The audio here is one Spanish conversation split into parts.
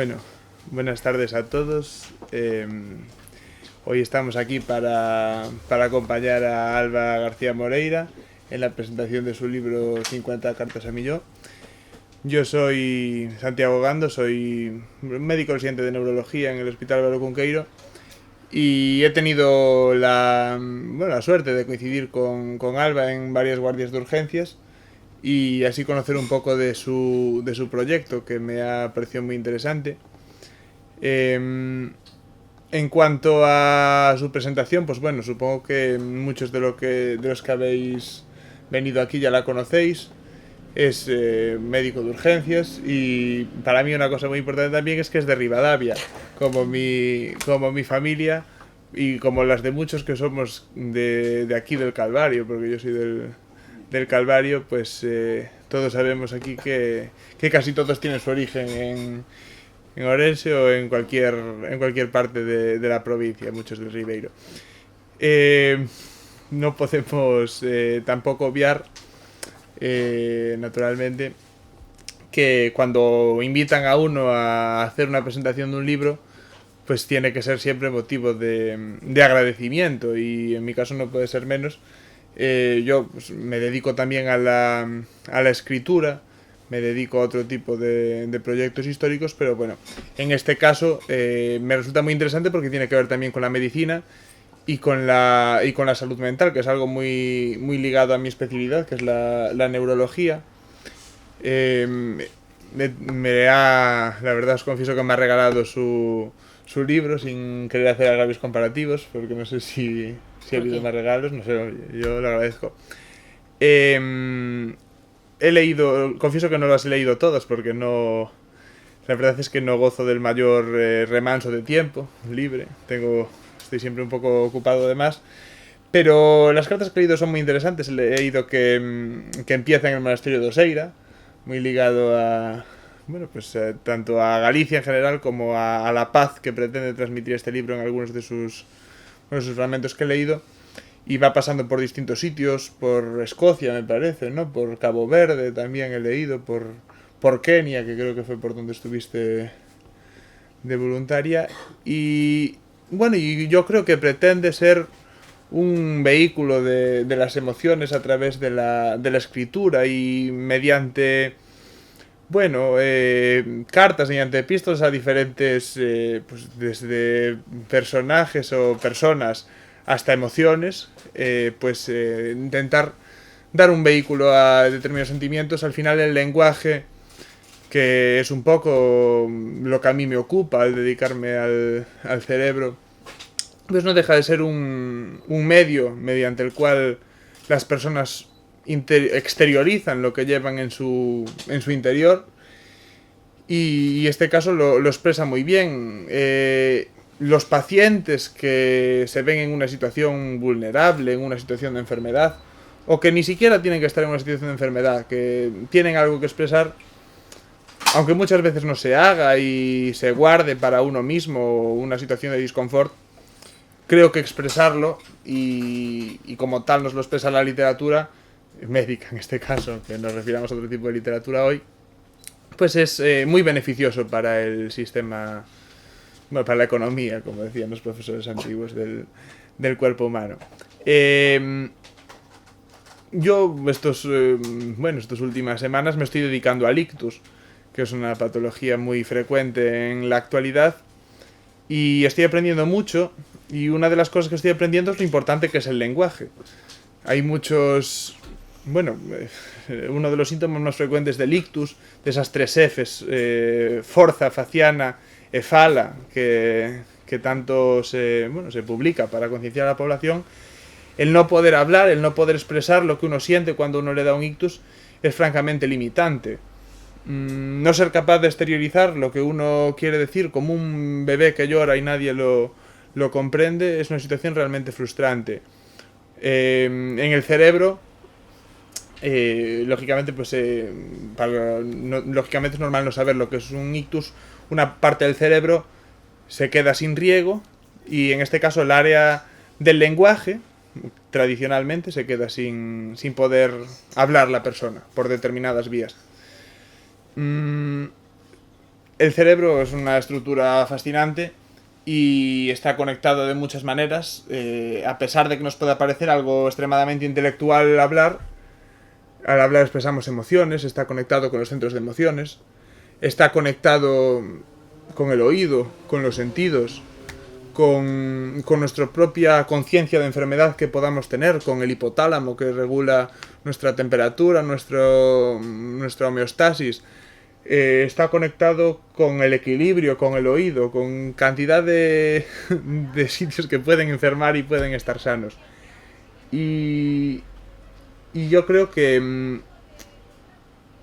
Bueno, buenas tardes a todos. Hoy estamos aquí para acompañar a Alba García Moreira en la presentación de su libro 50 cartas a mi yo. Yo soy Santiago Gando, soy médico residente de neurología en el Hospital Álvaro Cunqueiro y he tenido la suerte de coincidir con Alba en varias guardias de urgencias y así conocer un poco de su proyecto, que me ha parecido muy interesante. En cuanto a su presentación, pues bueno, supongo que muchos de los que habéis venido aquí ya la conocéis. Es médico de urgencias y para mí una cosa muy importante también es que es de Rivadavia, como mi familia y como las de muchos que somos de aquí del Calvario, porque yo soy del Calvario, pues todos sabemos aquí que casi todos tienen su origen en Orense o en cualquier parte de la provincia, muchos del Ribeiro. No podemos tampoco obviar, naturalmente, que cuando invitan a uno a hacer una presentación de un libro, pues tiene que ser siempre motivo de agradecimiento, y en mi caso no puede ser menos. Yo pues, me dedico también a la escritura, me dedico a otro tipo de proyectos históricos, pero bueno, en este caso me resulta muy interesante porque tiene que ver también con la medicina y con la salud mental, que es algo muy, muy ligado a mi especialidad, que es la neurología. La verdad os confieso que me ha regalado su libro sin querer hacer agravios comparativos, porque no sé si ha habido más regalos, no sé, yo lo agradezco. He leído, confieso que no las he leído todas porque no, la verdad es que no gozo del mayor remanso de tiempo libre, estoy siempre un poco ocupado de más, pero las cartas que he leído son muy interesantes. He leído que empieza en el monasterio de Oseira, muy ligado a, bueno, pues tanto a Galicia en general como a la paz que pretende transmitir este libro en algunos de sus fragmentos que he leído. Y va pasando por distintos sitios, por Escocia me parece, ¿no? Por Cabo Verde también he leído, por Kenia, que creo que fue por donde estuviste de voluntaria. Y bueno, y yo creo que pretende ser un vehículo de las emociones a través de la escritura y mediante, bueno, cartas, mediante epístolas a diferentes, pues desde personajes o personas hasta emociones, intentar dar un vehículo a determinados sentimientos. Al final el lenguaje, que es un poco lo que a mí me ocupa al dedicarme al cerebro, pues no deja de ser un medio mediante el cual las personas exteriorizan lo que llevan en su interior, y este caso lo expresa muy bien. Los pacientes que se ven en una situación vulnerable, en una situación de enfermedad, o que ni siquiera tienen que estar en una situación de enfermedad, que tienen algo que expresar, aunque muchas veces no se haga y se guarde para uno mismo una situación de disconfort, creo que expresarlo, y como tal nos lo expresa la literatura médica en este caso, que nos refiramos a otro tipo de literatura hoy, pues es muy beneficioso para el sistema, bueno, para la economía, como decían los profesores antiguos del cuerpo humano. Yo estas últimas semanas me estoy dedicando al ictus, que es una patología muy frecuente en la actualidad, y estoy aprendiendo mucho, y una de las cosas que estoy aprendiendo es lo importante que es el lenguaje. Hay muchos, bueno, uno de los síntomas más frecuentes del ictus, de esas 3 Fs, forza, faciana e fala, que tanto se publica para concienciar a la población. El no poder hablar, el no poder expresar lo que uno siente cuando uno le da un ictus es francamente limitante. No ser capaz de exteriorizar lo que uno quiere decir, como un bebé que llora y nadie lo comprende, es una situación realmente frustrante. En el cerebro, lógicamente, pues lógicamente es normal no saber lo que es un ictus. Una parte del cerebro se queda sin riego, y en este caso el área del lenguaje tradicionalmente se queda sin poder hablar la persona por determinadas vías. El el cerebro es una estructura fascinante y está conectado de muchas maneras. A pesar de que nos pueda parecer algo extremadamente intelectual al hablar expresamos emociones, está conectado con los centros de emociones, está conectado con el oído, con los sentidos, con nuestra propia conciencia de enfermedad que podamos tener, con el hipotálamo que regula nuestra temperatura, nuestra homeostasis. Está conectado con el equilibrio, con el oído, con cantidad de sitios que pueden enfermar y pueden estar sanos. Y yo creo que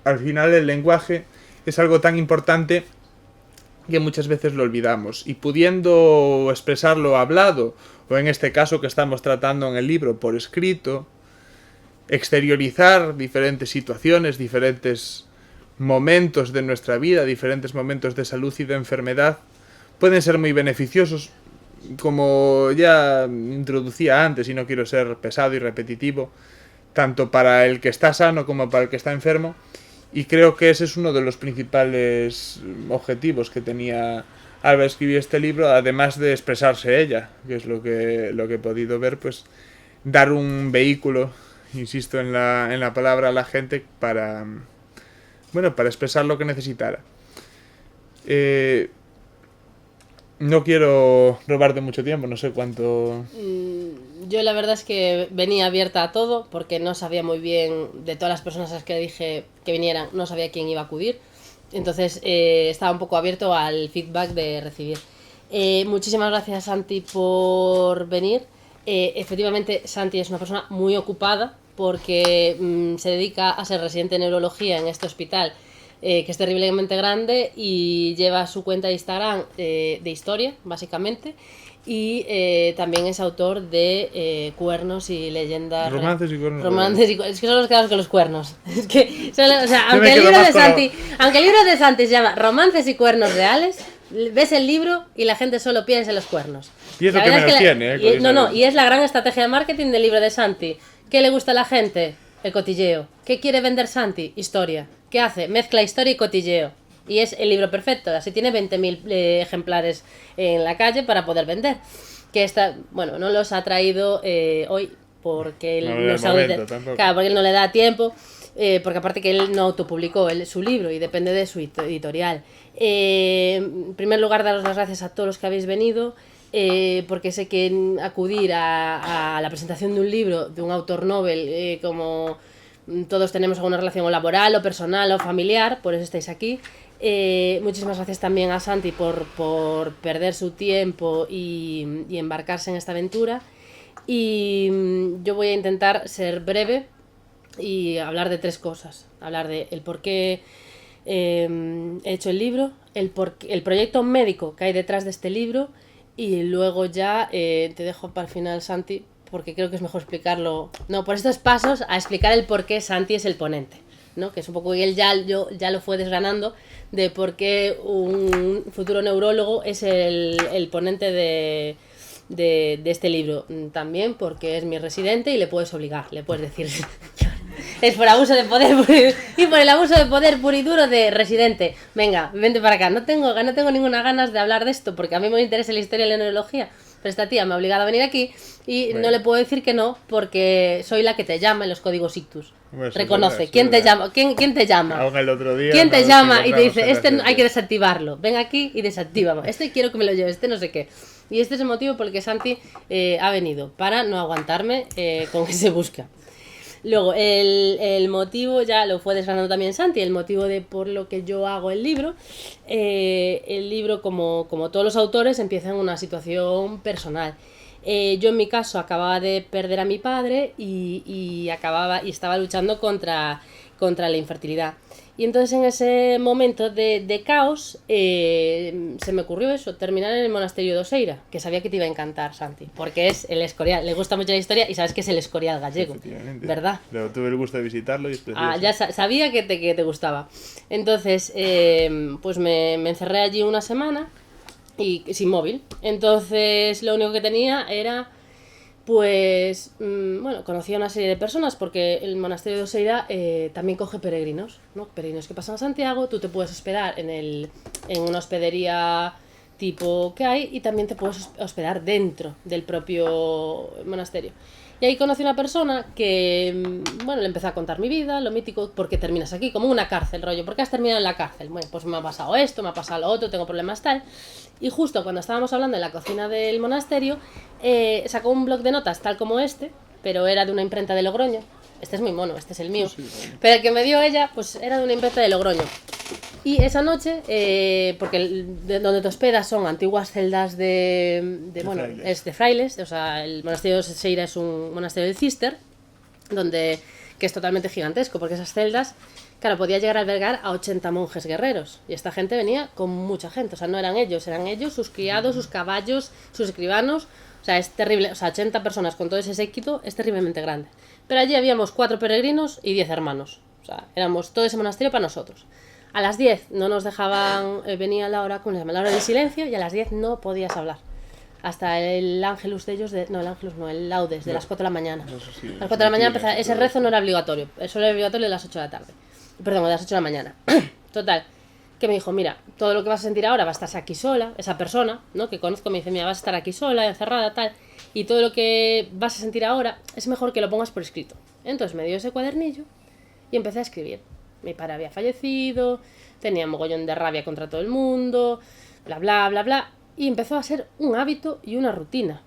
al final el lenguaje es algo tan importante que muchas veces lo olvidamos. Y pudiendo expresarlo hablado, o en este caso que estamos tratando en el libro, por escrito, exteriorizar diferentes situaciones, diferentes momentos de nuestra vida, diferentes momentos de salud y de enfermedad, pueden ser muy beneficiosos, como ya introducía antes, y no quiero ser pesado y repetitivo, tanto para el que está sano como para el que está enfermo, y creo que ese es uno de los principales objetivos que tenía al escribir este libro, además de expresarse ella, que es lo que he podido ver, pues dar un vehículo, insisto en la palabra, a la gente para expresar lo que necesitara. No quiero robarte mucho tiempo, no sé cuánto... Yo la verdad es que venía abierta a todo, porque no sabía muy bien, de todas las personas a las que dije que vinieran, no sabía quién iba a acudir. Entonces estaba un poco abierto al feedback de recibir. Muchísimas gracias, Santi, por venir. Efectivamente, Santi es una persona muy ocupada, porque se dedica a ser residente de neurología en este hospital, que es terriblemente grande, y lleva su cuenta de Instagram de historia, básicamente, y también es autor de Cuernos y Leyendas... Romances y Cuernos. Es que solo nos quedamos con los cuernos. Es que, o sea, aunque el libro de Santi se llama Romances y Cuernos Reales, ves el libro y la gente solo piensa en los cuernos. Y es lo que menos tiene, y es la gran estrategia de marketing del libro de Santi. ¿Qué le gusta a la gente? El cotilleo. ¿Qué quiere vender Santi? Historia. ¿Qué hace? Mezcla historia y cotilleo. Y es el libro perfecto. Así tiene 20.000 ejemplares en la calle para poder vender. Que no los ha traído hoy porque porque él no le da tiempo. Porque aparte que él no autopublicó su libro y depende de su editorial. En primer lugar, daros las gracias a todos los que habéis venido. Porque sé que acudir a la presentación de un libro de un autor novel, como todos tenemos alguna relación o laboral o personal o familiar, por eso estáis aquí. Muchísimas gracias también a Santi por perder su tiempo y embarcarse en esta aventura. Y yo voy a intentar ser breve y hablar de 3 cosas. Hablar de el por qué he hecho el libro, el proyecto médico que hay detrás de este libro. Y luego ya te dejo para el final, Santi, porque creo que es mejor explicarlo. No, por estos pasos a explicar el por qué Santi es el ponente, ¿no? Que es un poco, y él ya lo fue desgranando, de por qué un futuro neurólogo es el ponente de este libro. También porque es mi residente y le puedes obligar, le puedes decir... Es por abuso de poder y por el abuso de poder puro y duro de residente. Venga, vente para acá. No tengo ninguna ganas de hablar de esto porque a mí me interesa la historia de la neurología. Pero esta tía me ha obligado a venir aquí y no le puedo decir que no porque soy la que te llama en los códigos ictus. Reconoce. ¿Quién te llama? ¿Quién te llama? Aún el otro día. ¿Quién te llama y te dice, hay que desactivarlo? Ven aquí y desactívalo. Quiero que me lo lleves, no sé qué. Y este es el motivo por el que Santi ha venido, para no aguantarme con que se busca. Luego, el motivo, ya lo fue desgranando también Santi, el motivo de por lo que yo hago el libro. El libro, como todos los autores, empieza en una situación personal. Yo en mi caso acababa de perder a mi padre y estaba luchando contra la infertilidad. Y entonces en ese momento de caos se me ocurrió eso, terminar en el monasterio de Oseira, que sabía que te iba a encantar, Santi, porque es el Escorial, le gusta mucho la historia y sabes que es el Escorial gallego, ¿verdad? Pero tuve el gusto de visitarlo y es precioso. Ya sabía que te gustaba. Entonces pues me encerré allí una semana y sin móvil. Entonces lo único que tenía era Pues, bueno, conocí a una serie de personas porque el monasterio de Oseira también coge peregrinos, ¿no? Peregrinos que pasan a Santiago, tú te puedes hospedar en una hospedería tipo que hay y también te puedes hospedar dentro del propio monasterio. Y ahí conocí a una persona que, bueno, le empecé a contar mi vida, lo mítico, porque terminas aquí, como una cárcel, rollo, ¿por qué has terminado en la cárcel? Bueno, pues me ha pasado esto, me ha pasado lo otro, tengo problemas tal. Y justo cuando estábamos hablando en la cocina del monasterio, sacó un bloc de notas tal como este, pero era de una imprenta de Logroño. Este es muy mono, este es el mío. Sí, bueno. Pero el que me dio ella, pues era de una imprenta de Logroño. Y esa noche, porque donde te hospedas son antiguas celdas bueno, frailes. Es de frailes, o sea, el monasterio de Oseira es un monasterio del Cister, que es totalmente gigantesco, porque esas celdas, claro, podía llegar a albergar a 80 monjes guerreros, y esta gente venía con mucha gente, o sea, no eran ellos, sus criados, sus caballos, sus escribanos, o sea, es terrible, o sea, 80 personas con todo ese séquito es terriblemente grande. Pero allí habíamos 4 peregrinos y 10 hermanos, o sea, éramos todo ese monasterio para nosotros. A las 10 no nos dejaban, venía la hora, ¿cómo se llama? La hora del silencio, y a las 10 no podías hablar. Hasta el ángelus de ellos, el laudes, de las 4 de la mañana. A las 4 de la mañana empezaba, ese rezo no era obligatorio, eso era obligatorio de las 8 de la tarde. Perdón, de las 8 de la mañana. Total, que me dijo, mira, todo lo que vas a sentir ahora va a estar aquí sola, esa persona, ¿no? Que conozco me dice, mira, vas a estar aquí sola, encerrada, tal, y todo lo que vas a sentir ahora es mejor que lo pongas por escrito. Entonces me dio ese cuadernillo y empecé a escribir. Mi padre había fallecido, tenía mogollón de rabia contra todo el mundo, bla, bla, bla, bla. Y empezó a ser un hábito y una rutina.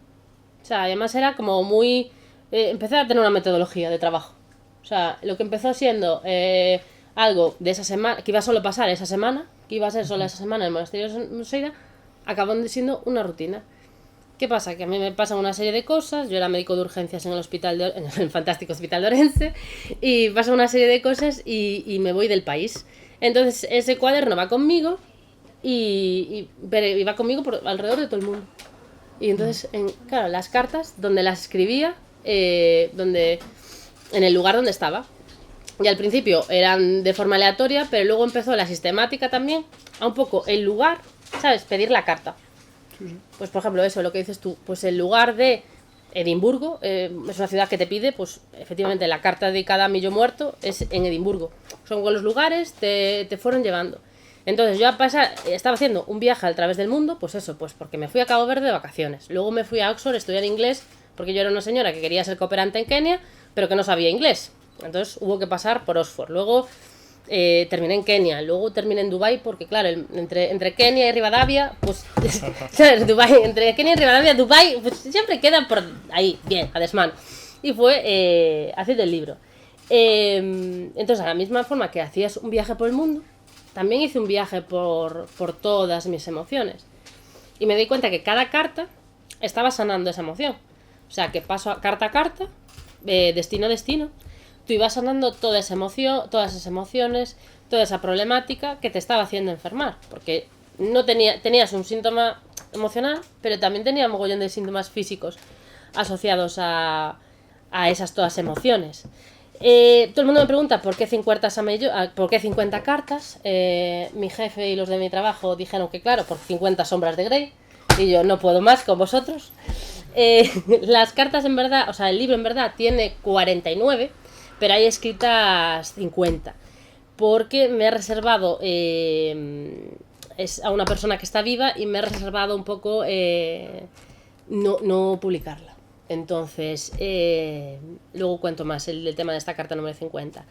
O sea, además era como muy... empecé a tener una metodología de trabajo. O sea, lo que empezó siendo algo de esa semana, que iba a solo pasar esa semana, que iba a ser solo esa semana en el monasterio de Oseira, acabó siendo una rutina. ¿Qué pasa? Que a mí me pasan una serie de cosas, yo era médico de urgencias en el fantástico hospital de Orense, y pasan una serie de cosas y me voy del país. Entonces ese cuaderno va conmigo y va conmigo por alrededor de todo el mundo. Y entonces, claro, las cartas, donde las escribía, en el lugar donde estaba. Y al principio eran de forma aleatoria, pero luego empezó la sistemática también, a un poco el lugar, ¿sabes? Pedir la carta. Pues por ejemplo eso, lo que dices tú, pues el lugar de Edimburgo, es una ciudad que te pide, pues efectivamente la carta dedicada a mi yo muerto es en Edimburgo. Son con los lugares, te fueron llevando. Entonces yo estaba haciendo un viaje a través del mundo, pues eso, pues porque me fui a Cabo Verde de vacaciones. Luego me fui a Oxford a estudiar inglés, porque yo era una señora que quería ser cooperante en Kenia, pero que no sabía inglés. Entonces hubo que pasar por Oxford. Luego terminé en Kenia, luego terminé en Dubái, porque claro, entre Kenia y Rivadavia, pues ¿sabes? Entre Kenia y Rivadavia, Dubái, pues siempre queda por ahí, bien, a desmano. Y fue haciendo el libro. Entonces, a la misma forma que hacías un viaje por el mundo, también hice un viaje por todas mis emociones. Y me di cuenta que cada carta estaba sanando esa emoción. O sea, que paso carta a carta, destino a destino, tú ibas sanando toda esa emoción, todas esas emociones, toda esa problemática que te estaba haciendo enfermar. Porque no tenías un síntoma emocional, pero también tenía un mogollón de síntomas físicos asociados a esas todas emociones. Todo el mundo me pregunta por qué 50 cartas. Mi jefe y los de mi trabajo dijeron que claro, por 50 sombras de Grey. Y yo no puedo más con vosotros. Las cartas en verdad, o sea, el libro en verdad tiene 49, pero hay escritas 50. Porque me he reservado a una persona que está viva y me he reservado un poco no publicarla. Entonces, luego cuento más el tema de esta carta número 50.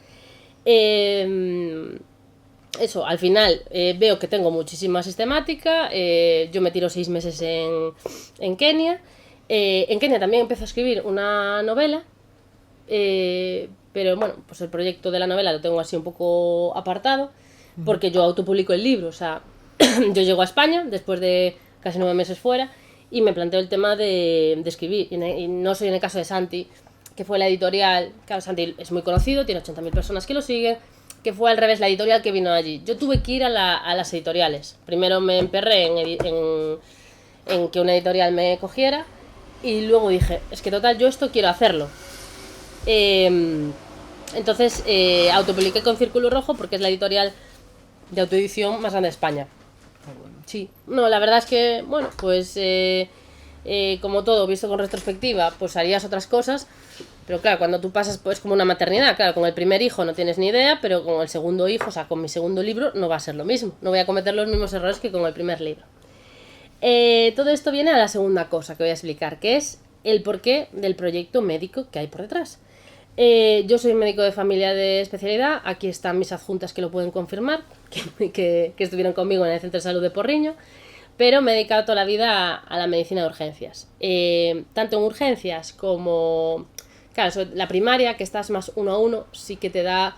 Eso, al final veo que tengo muchísima sistemática. Yo me tiro 6 meses en Kenia. En Kenia también empiezo a escribir una novela. Pero bueno, pues el proyecto de la novela lo tengo así un poco apartado. Porque yo autopublico el libro. O sea, yo llego a España después de casi 9 meses fuera. Y me planteo el tema de escribir. Y no soy en el caso de Santi, que fue la editorial. Claro, Santi es muy conocido, tiene 80.000 personas que lo siguen. Que fue al revés la editorial que vino allí. Yo tuve que ir a las editoriales. Primero me emperré en que una editorial me cogiera. Y luego dije, es que total, yo esto quiero hacerlo. Entonces autopubliqué con Círculo Rojo porque es la editorial de autoedición más grande de España. Sí, no, la verdad es que, bueno, pues como todo, visto con retrospectiva, pues harías otras cosas. Pero claro, cuando tú pasas, pues como una maternidad, claro, con el primer hijo no tienes ni idea, pero con el segundo hijo, o sea, con mi segundo libro, no va a ser lo mismo. No voy a cometer los mismos errores que con el primer libro. Todo esto viene a la segunda cosa que voy a explicar, que es el porqué del proyecto médico que hay por detrás. Yo soy médico de familia de especialidad, aquí están mis adjuntas que lo pueden confirmar, que estuvieron conmigo en el Centro de Salud de Porriño, pero me he dedicado toda la vida a la medicina de urgencias. Tanto en urgencias como... Claro, la primaria, que estás más 1 a 1, sí que te da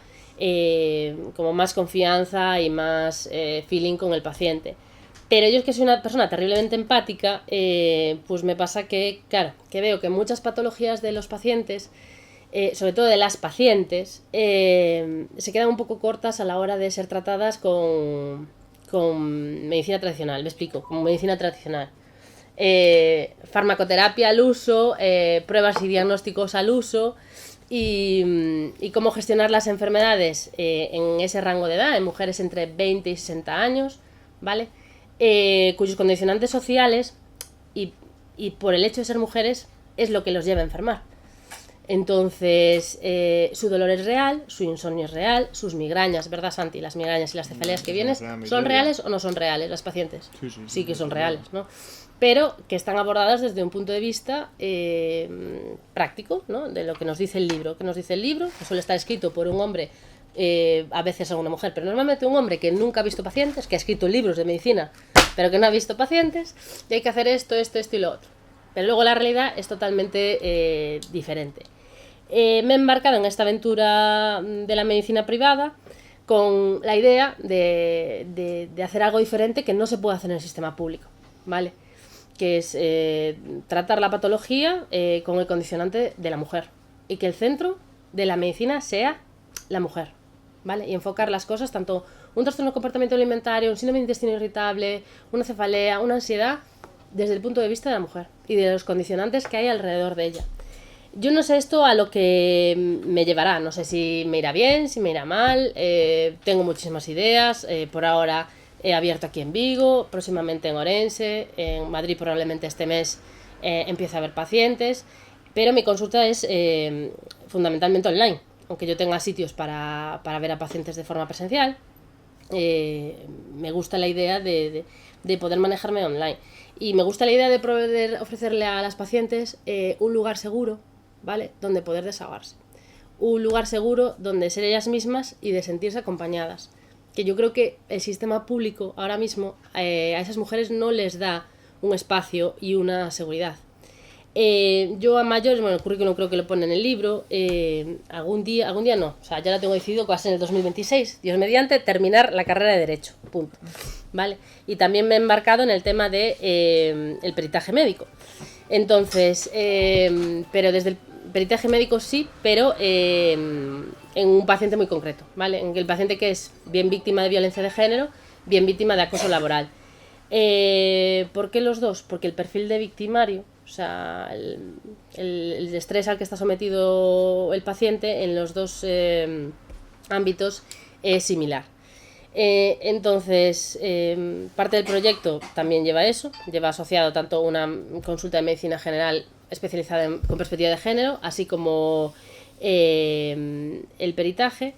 como más confianza y más feeling con el paciente. Pero yo es que soy una persona terriblemente empática, pues me pasa que, claro, que veo que muchas patologías de los pacientes, sobre todo de las pacientes, se quedan un poco cortas a la hora de ser tratadas con medicina tradicional. Me explico, con medicina tradicional. Farmacoterapia al uso, pruebas y diagnósticos al uso y cómo gestionar las enfermedades en ese rango de edad, en mujeres entre 20 y 60 años, ¿vale? Cuyos condicionantes sociales y por el hecho de ser mujeres es lo que los lleva a enfermar. Entonces, su dolor es real, su insomnio es real, sus migrañas, ¿verdad, Santi? Las migrañas y las cefaleas que vienes, ¿son reales o no son reales las pacientes? Sí que son reales, ¿no? Pero que están abordadas desde un punto de vista práctico, ¿no? De lo que nos dice el libro. ¿Qué nos dice el libro? Que suele estar escrito por un hombre, a veces a una mujer, pero normalmente un hombre que nunca ha visto pacientes, que ha escrito libros de medicina, pero que no ha visto pacientes, y hay que hacer esto y lo otro. Pero luego la realidad es totalmente diferente. Me he embarcado en esta aventura de la medicina privada con la idea de hacer algo diferente que no se puede hacer en el sistema público, ¿vale? Que es tratar la patología con el condicionante de la mujer y que el centro de la medicina sea la mujer, ¿vale? Y enfocar las cosas, tanto un trastorno de comportamiento alimentario, un síndrome de intestino irritable, una cefalea, una ansiedad, desde el punto de vista de la mujer y de los condicionantes que hay alrededor de ella. Yo no sé esto a lo que me llevará, no sé si me irá bien, si me irá mal, tengo muchísimas ideas, por ahora he abierto aquí en Vigo, próximamente en Orense, en Madrid probablemente este mes empiece a haber pacientes, pero mi consulta es fundamentalmente online, aunque yo tenga sitios para ver a pacientes de forma presencial, me gusta la idea de poder manejarme online. Y me gusta la idea de poder ofrecerle a las pacientes un lugar seguro, ¿vale? Donde poder desahogarse. Un lugar seguro donde ser ellas mismas y de sentirse acompañadas. Que yo creo que el sistema público ahora mismo a esas mujeres no les da un espacio y una seguridad. Yo a mayores, bueno, el currículum creo que lo pone en el libro, algún día no, o sea, ya lo tengo decidido que va a ser en el 2026, Dios mediante, terminar la carrera de Derecho, punto. ¿Vale? Y también me he embarcado en el tema de el peritaje médico. Entonces, pero desde el peritaje médico sí, pero en un paciente muy concreto, ¿vale? En el paciente que es bien víctima de violencia de género, bien víctima de acoso laboral. ¿Por qué los dos? Porque el perfil de victimario, o sea, el estrés al que está sometido el paciente en los dos ámbitos es similar. Entonces, parte del proyecto también lleva eso, lleva asociado tanto una consulta de medicina general especializada con perspectiva de género, así como el peritaje.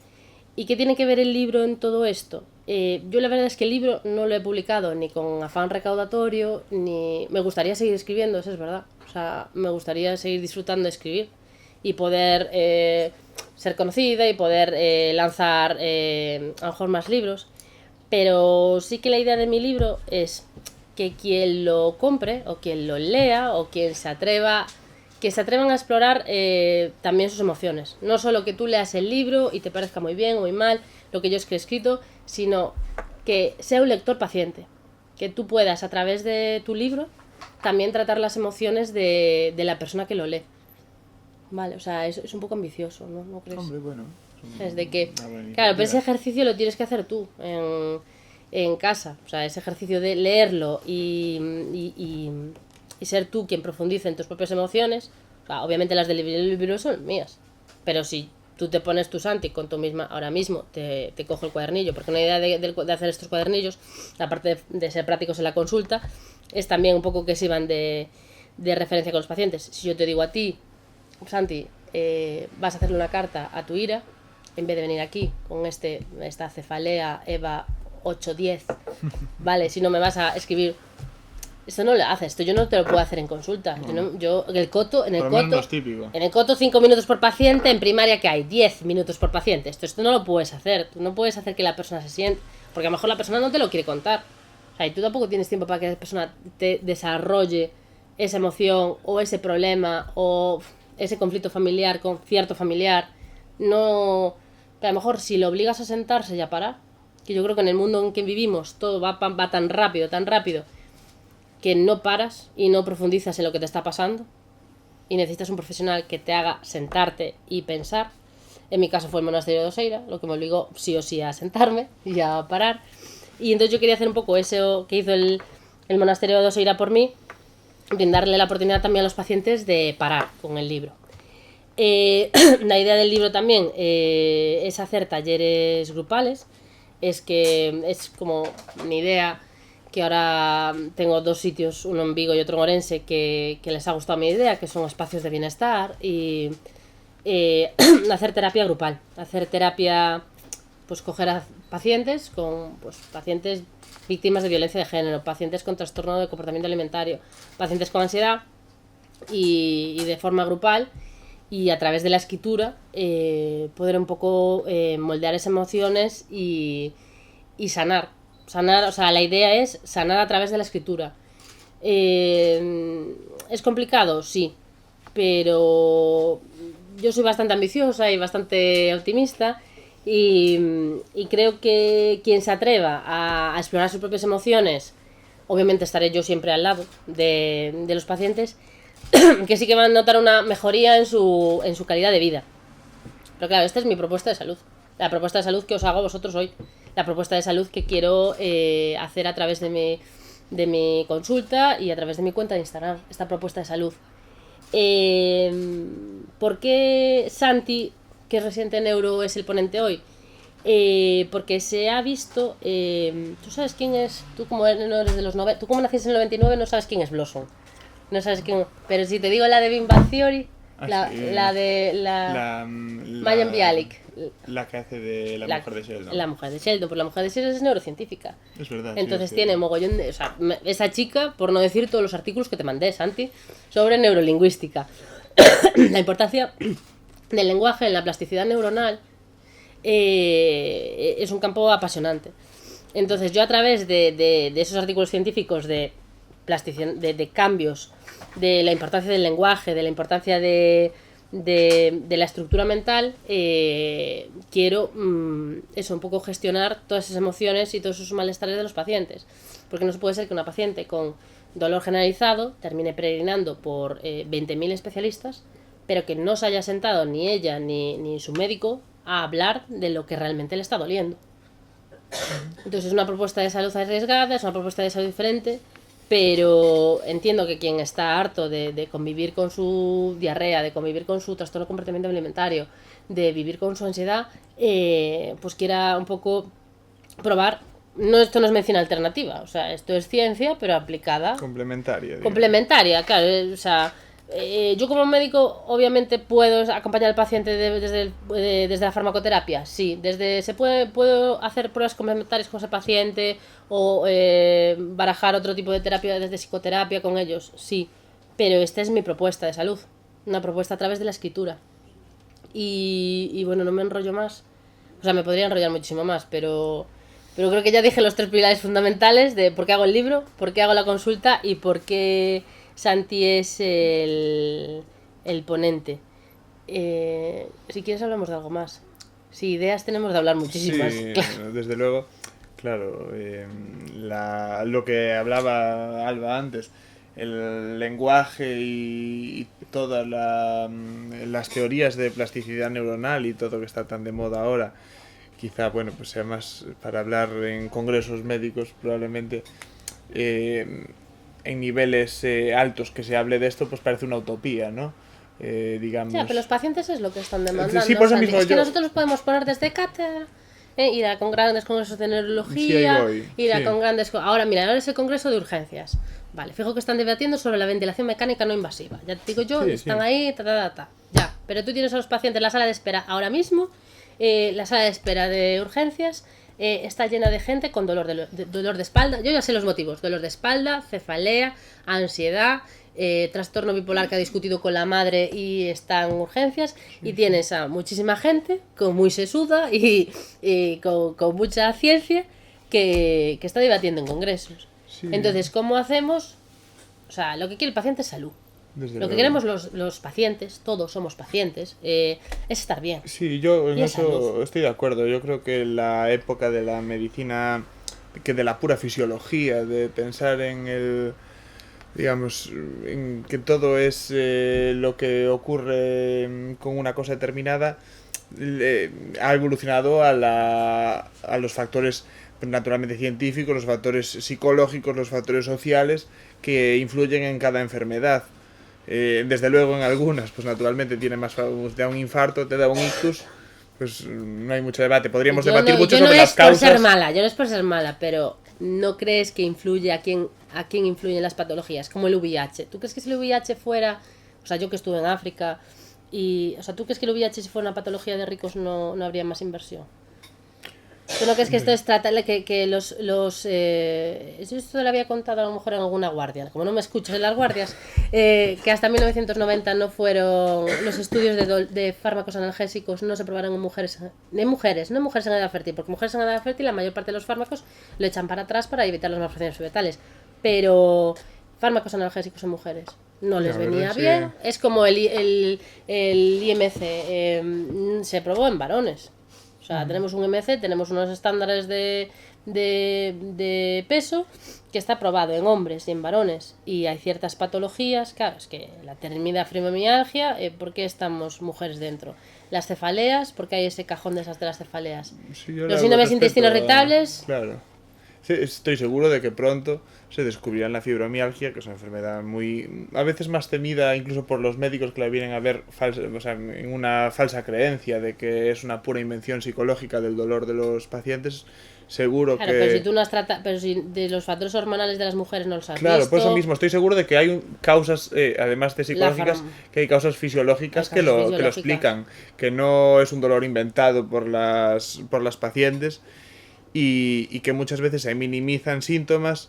¿Y qué tiene que ver el libro en todo esto? Yo la verdad es que el libro no lo he publicado ni con afán recaudatorio, ni... Me gustaría seguir escribiendo, eso es verdad. O sea, me gustaría seguir disfrutando de escribir y poder ser conocida y poder lanzar a lo mejor más libros. Pero sí que la idea de mi libro es que quien lo compre o quien lo lea o quien se atreva... que se atrevan a explorar también sus emociones. No solo que tú leas el libro y te parezca muy bien o muy mal lo que yo he escrito, sino que sea un lector paciente. Que tú puedas, a través de tu libro, también tratar las emociones de la persona que lo lee. Vale, o sea, es un poco ambicioso, ¿no? ¿No crees? Hombre, bueno. Es de que, claro, pero ese ejercicio lo tienes que hacer tú en casa. O sea, ese ejercicio de leerlo y ser tú quien profundice en tus propias emociones. O sea, obviamente las del libro son mías, pero si tú te pones tu Santi con tú misma, ahora mismo te cojo el cuadernillo, porque una idea de hacer estos cuadernillos, aparte de ser prácticos en la consulta, es también un poco que sirvan de de referencia con los pacientes. Si yo te digo a ti, Santi, vas a hacerle una carta a tu IRA, en vez de venir aquí con esta cefalea EVA 810, vale, si no me vas a escribir, esto no lo hace, esto yo no te lo puedo hacer en consulta. En el coto, en el coto 5 minutos por paciente, en primaria que hay 10 minutos por paciente. Esto no lo puedes hacer. Tú no puedes hacer que la persona se siente, porque a lo mejor la persona no te lo quiere contar. O sea, y tú tampoco tienes tiempo para que la persona te desarrolle esa emoción o ese problema o ese conflicto familiar con cierto familiar. No, que a lo mejor si lo obligas a sentarse y a parar, que yo creo que en el mundo en que vivimos todo va tan rápido, que no paras y no profundizas en lo que te está pasando y necesitas un profesional que te haga sentarte y pensar. En mi caso fue el monasterio de Oseira, lo que me obligó sí o sí a sentarme y a parar. Y entonces yo quería hacer un poco eso que hizo el monasterio de Oseira por mí, brindarle la oportunidad también a los pacientes de parar con el libro. La idea del libro también es hacer talleres grupales. Es que es como mi idea, que ahora tengo 2 sitios, uno en Vigo y otro en Orense, que les ha gustado mi idea, que son espacios de bienestar y hacer terapia grupal, hacer terapia, pues coger a pacientes pacientes víctimas de violencia de género, pacientes con trastorno de comportamiento alimentario, pacientes con ansiedad y de forma grupal, y a través de la escritura poder un poco moldear esas emociones y sanar, o sea, la idea es sanar a través de la escritura. ¿Es complicado? Sí, pero yo soy bastante ambiciosa y bastante optimista y creo que quien se atreva a explorar sus propias emociones, obviamente estaré yo siempre al lado de los pacientes, que sí que van a notar una mejoría en su calidad de vida. Pero claro, esta es mi propuesta de salud. La propuesta de salud que os hago a vosotros hoy. La propuesta de salud que quiero hacer a través de mi consulta y a través de mi cuenta de Instagram. Esta propuesta de salud. ¿Por qué Santi, que es residente en neuro, es el ponente hoy? Porque se ha visto... ¿Tú sabes quién es? Tú como eres de los 90, tú como naciste en el 99 no sabes quién es Blossom. No sabes quién... Pero si te digo la de Big Bang Theory, la de Mayim Bialik. La que hace de la mujer de Sheldon. La mujer de Sheldon, pues la mujer de Sheldon es neurocientífica. Es verdad. Entonces tiene mogollón de... O sea, esa chica, por no decir todos los artículos que te mandé, Santi, sobre neurolingüística. La importancia del lenguaje en la plasticidad neuronal es un campo apasionante. Entonces yo a través de esos artículos científicos de cambios, de la importancia del lenguaje, de la importancia de la estructura mental, quiero eso, un poco gestionar todas esas emociones y todos esos malestares de los pacientes, porque no puede ser que una paciente con dolor generalizado termine peregrinando por 20.000 especialistas, pero que no se haya sentado ni ella ni su médico a hablar de lo que realmente le está doliendo. Entonces es una propuesta de salud arriesgada, es una propuesta de salud diferente, pero entiendo que quien está harto de convivir con su diarrea, de convivir con su trastorno de comportamiento alimentario, de vivir con su ansiedad, pues quiera un poco probar. Esto no es medicina alternativa, o sea, esto es ciencia, pero aplicada. Complementaria, claro, o sea, yo como médico obviamente puedo acompañar al paciente desde la farmacoterapia, sí, puedo hacer pruebas complementarias con ese paciente o barajar otro tipo de terapia desde psicoterapia con ellos, sí, pero esta es mi propuesta de salud, una propuesta a través de la escritura. Y bueno, no me enrollo más, o sea, me podría enrollar muchísimo más, pero creo que ya dije los 3 pilares fundamentales de por qué hago el libro, por qué hago la consulta y por qué Santi es el ponente. Si quieres hablamos de algo más. Si ideas tenemos de hablar muchísimas. Sí, claro. Desde luego, claro. Lo que hablaba Alba antes, el lenguaje y todas las teorías de plasticidad neuronal y todo que está tan de moda ahora, quizá, bueno, pues sea más para hablar en congresos médicos probablemente. En niveles altos que se hable de esto, pues parece una utopía, ¿no? Digamos... Ya, pero los pacientes es lo que están demandando. Sí, por eso mismo es que nosotros los podemos poner desde cátedra ir a con grandes congresos de Sí, ahí neurología, voy, ir a sí. con grandes... Ahora, mira, ahora es el congreso de urgencias. Vale, fijo que están debatiendo sobre la ventilación mecánica no invasiva. Ya te digo yo, Sí, están sí. ahí, ya. Pero tú tienes a los pacientes en la sala de espera ahora mismo, la sala de espera de urgencias está llena de gente con dolor de espalda. Yo ya sé los motivos: dolor de espalda, cefalea, ansiedad, trastorno bipolar que ha discutido con la madre y está en urgencias. Y tienes a muchísima gente con muy sesuda y con mucha ciencia que está debatiendo en congresos. Sí. Entonces, ¿cómo hacemos? O sea, lo que quiere el paciente es salud. Desde Lo que luego. queremos los pacientes, todos somos pacientes, es estar bien. Sí, yo en Y es eso salud. estoy de acuerdo. Yo creo que la época de la medicina, que de la pura fisiología, de pensar en el, digamos, en que todo es lo que ocurre con una cosa determinada, ha evolucionado a los factores naturalmente científicos, los factores psicológicos, los factores sociales que influyen en cada enfermedad. Desde luego en algunas, pues naturalmente tiene más, te da un infarto, te da un ictus, pues no hay mucho debate. Podríamos debatir mucho Yo no sobre es las causas. por ser mala, yo no es por ser mala, pero ¿no crees que influye a quién influyen las patologías? Como el VIH. ¿Tú crees que si el VIH fuera, o sea, yo que estuve en África, o sea, ¿tú crees que el VIH si fuera una patología de ricos no habría más inversión? ¿Tú no crees que esto es tratarle que esto lo había contado a lo mejor en alguna guardia, como no me escuchas en las guardias, que hasta 1990 no fueron los estudios de fármacos analgésicos, no se probaron en mujeres, no en mujeres en edad fértil, porque mujeres en edad fértil la mayor parte de los fármacos lo echan para atrás para evitar las malformaciones fetales, pero fármacos analgésicos en mujeres no les venía bien. Es como el IMC, se probó en varones. O sea, tenemos un MC, tenemos unos estándares de peso que está probado en hombres y en varones. Y hay ciertas patologías, claro, es que la termina fibromialgia, ¿por qué estamos mujeres dentro? Las cefaleas, porque hay ese cajón de esas de las cefaleas. Sí, yo Los le síndromes hago intestinos respecto a- irritables. Claro. Sí, estoy seguro de que pronto se descubrirá la fibromialgia, que es una enfermedad muy, a veces más temida incluso por los médicos que la vienen a ver o sea, en una falsa creencia de que es una pura invención psicológica del dolor de los pacientes. Seguro Claro, que... pero si tú no has tratado, pero si de los factores hormonales de las mujeres no los has Claro, visto. por eso mismo estoy seguro de que hay causas, además de psicológicas, que hay causas fisiológicas Hay causas que lo fisiológicas. explican, que no es un dolor inventado por las pacientes y que muchas veces se minimizan síntomas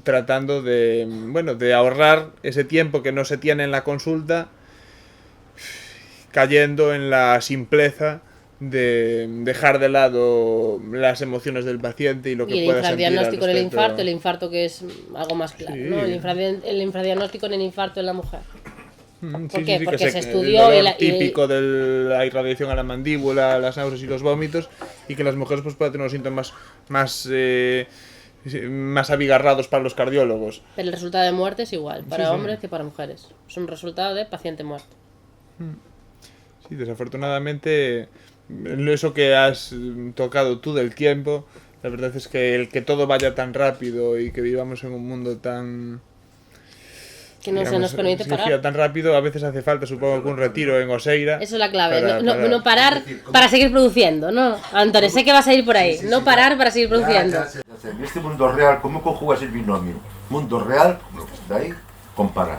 tratando de, bueno, de ahorrar ese tiempo que no se tiene en la consulta, cayendo en la simpleza de dejar de lado las emociones del paciente y lo que Y el pueda sentir al infradiagnóstico en el respecto. infarto, el infarto que es algo más claro, Sí. ¿no? El infradiagnóstico en el infarto en la mujer. Sí, ¿Por qué? que Porque se el estudió dolor y la- y- típico de la irradiación a la mandíbula, las náuseas y los vómitos, y que las mujeres pues pueden tener unos síntomas más abigarrados para los cardiólogos. Pero el resultado de muerte es igual para Sí, sí. hombres que para mujeres. Es un resultado de paciente muerto. Sí, desafortunadamente, eso que has tocado tú del tiempo, la verdad es que el que todo vaya tan rápido y que vivamos en un mundo tan... Que no se digamos, nos permite que gira parar. tan rápido, a veces hace falta, supongo, que un retiro en Oseira. Eso es la clave. para- No parar Es decir, ¿cómo? para seguir produciendo, ¿no? Antonio, sé que vas a ir por ahí. Sí, sí, No sí, parar ya. para seguir produciendo. Ya sé. En este mundo real, ¿cómo conjugas el binomio? Mundo real, como lo que está ahí, comparar.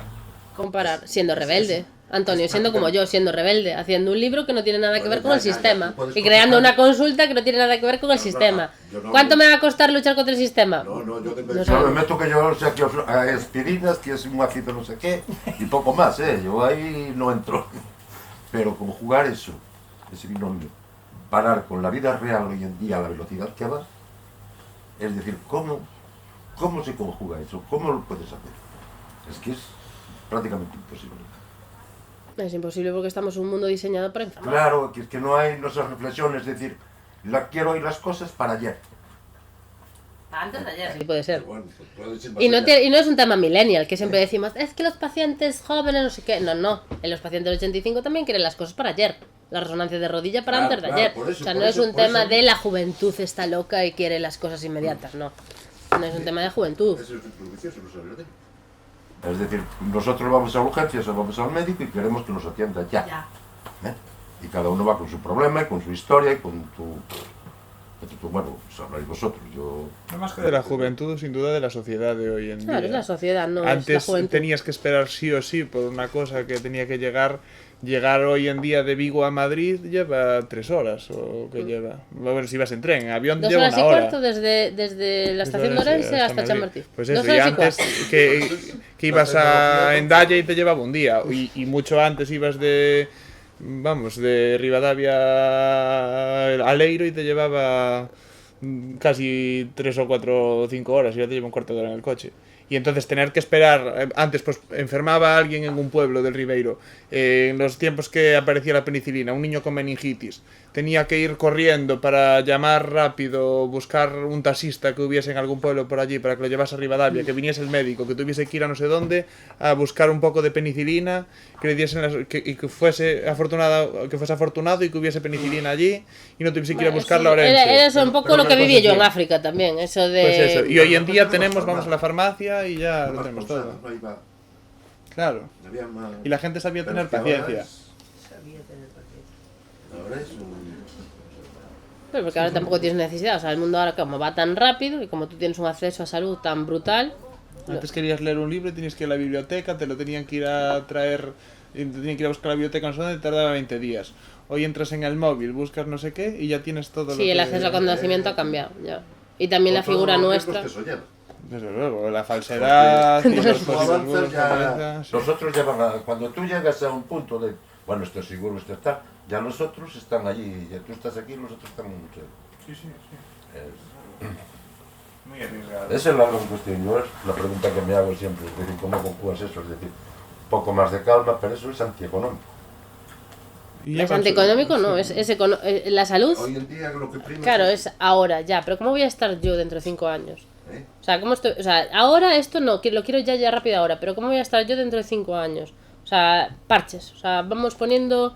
Comparar, siendo rebelde. Antonio, siendo como yo, siendo rebelde, haciendo un libro que no tiene nada que ver con el Ya, sistema tú puedes y creando comparar. una consulta que no tiene nada que ver con el sistema. yo no- ¿Cuánto me va a costar luchar contra el sistema? No, yo te No sé. yo me meto que yo sé que aspirinas, que es un ácido no sé qué, y poco más, yo ahí no entro. Pero conjugar eso, ese binomio, parar con la vida real hoy en día a la velocidad que va, es decir, ¿cómo se conjuga eso? ¿Cómo lo puedes hacer? Es que es prácticamente imposible. Es imposible porque estamos en un mundo diseñado para enfermar. Claro, que es que no hay no esas reflexiones, es decir, quiero oír las cosas para ayer. Antes de ayer. Sí, puede ser. Bueno, pues puede ser más Y no, allá. y no es un tema millennial, que siempre decimos, es que los pacientes jóvenes, no sé qué. No. En los pacientes del 85 también quieren las cosas para ayer. La resonancia de rodilla para Claro, antes de claro, ayer. por eso, o sea, por no eso, es un por tema eso. de la juventud está loca y quiere las cosas inmediatas, no. No es un tema de juventud. Eso es un vicioso, no sabe lo de él. Es decir, nosotros vamos a urgencias o vamos al médico y queremos que nos atienda ya. ¿Eh? Y cada uno va con su problema y con su historia y con Entonces, pues, bueno, pues habláis vosotros, yo... No más que de la juventud, sin duda de la sociedad de hoy en Claro, día. es la sociedad, no es la Antes juventud. tenías que esperar sí o sí por una cosa que tenía que llegar. Llegar hoy en día de Vigo a Madrid lleva 3 horas, o que lleva. Bueno, si vas en tren, en avión 2 lleva horas y una hora. cuarto desde la estación de Orense hasta Chamartín. Pues 2 eso, y horas y antes cuarto. que ibas a Endaya y te llevaba un día. Y mucho antes ibas de... Vamos, de Rivadavia a Leiro y te llevaba casi 3 o 4 o 5 horas y ya te lleva un cuarto de hora en el coche. Y entonces tener que esperar, antes pues enfermaba alguien en un pueblo del Ribeiro, en los tiempos que aparecía la penicilina, un niño con meningitis, tenía que ir corriendo para llamar rápido, buscar un taxista que hubiese en algún pueblo por allí para que lo llevase a Rivadavia, que viniese el médico, que tuviese que ir a no sé dónde a buscar un poco de penicilina, que le diesen y que fuese afortunado y que hubiese penicilina allí y no tuviese que ir a buscarla a Orense. Era eso un poco Pero lo una que cosa viví yo así. en África también, eso de... Pues eso, y hoy en día Pero tenemos, no, vamos a la farmacia y ya lo tenemos todo. No iba, Claro. había más... Y la gente sabía Pero tener es que ahora paciencia. Ahora es Pero porque ahora tampoco tienes necesidad, o sea, el mundo ahora como va tan rápido y como tú tienes un acceso a salud tan brutal, Antes querías leer un libro y tenías que ir a la biblioteca, te lo tenían que ir a traer, y te tenían que ir a buscar a la biblioteca no sé dónde, tardaba 20 días. Hoy entras en el móvil, buscas no sé qué y ya tienes todo lo sí, que... el acceso al conocimiento ha cambiado, ya. Y también la figura nuestra... Desde luego, la falsedad y los Tú códigos avanzas ya, cabeza, sí. los otros ya van a, cuando tú llegas a un punto de, bueno, esto es seguro, esto está, ya los otros están allí, ya tú estás aquí, los otros están... Sí, sí, sí. Es, Muy arriesgado. esa es la gran cuestión, yo es la pregunta que me hago siempre, es decir, ¿cómo concúas eso? Es decir, un poco más de calma, pero eso es antieconómico. Y ya Es con su- antieconómico, no, sí. la salud, Hoy en día lo que prima claro, es ahora, ya, pero ¿cómo voy a estar yo dentro de 5 años? ¿eh? O sea, ¿cómo estoy? O sea, ahora esto no, que lo quiero ya rápido ahora, pero ¿cómo voy a estar yo dentro de 5 años? O sea, parches, o sea, vamos poniendo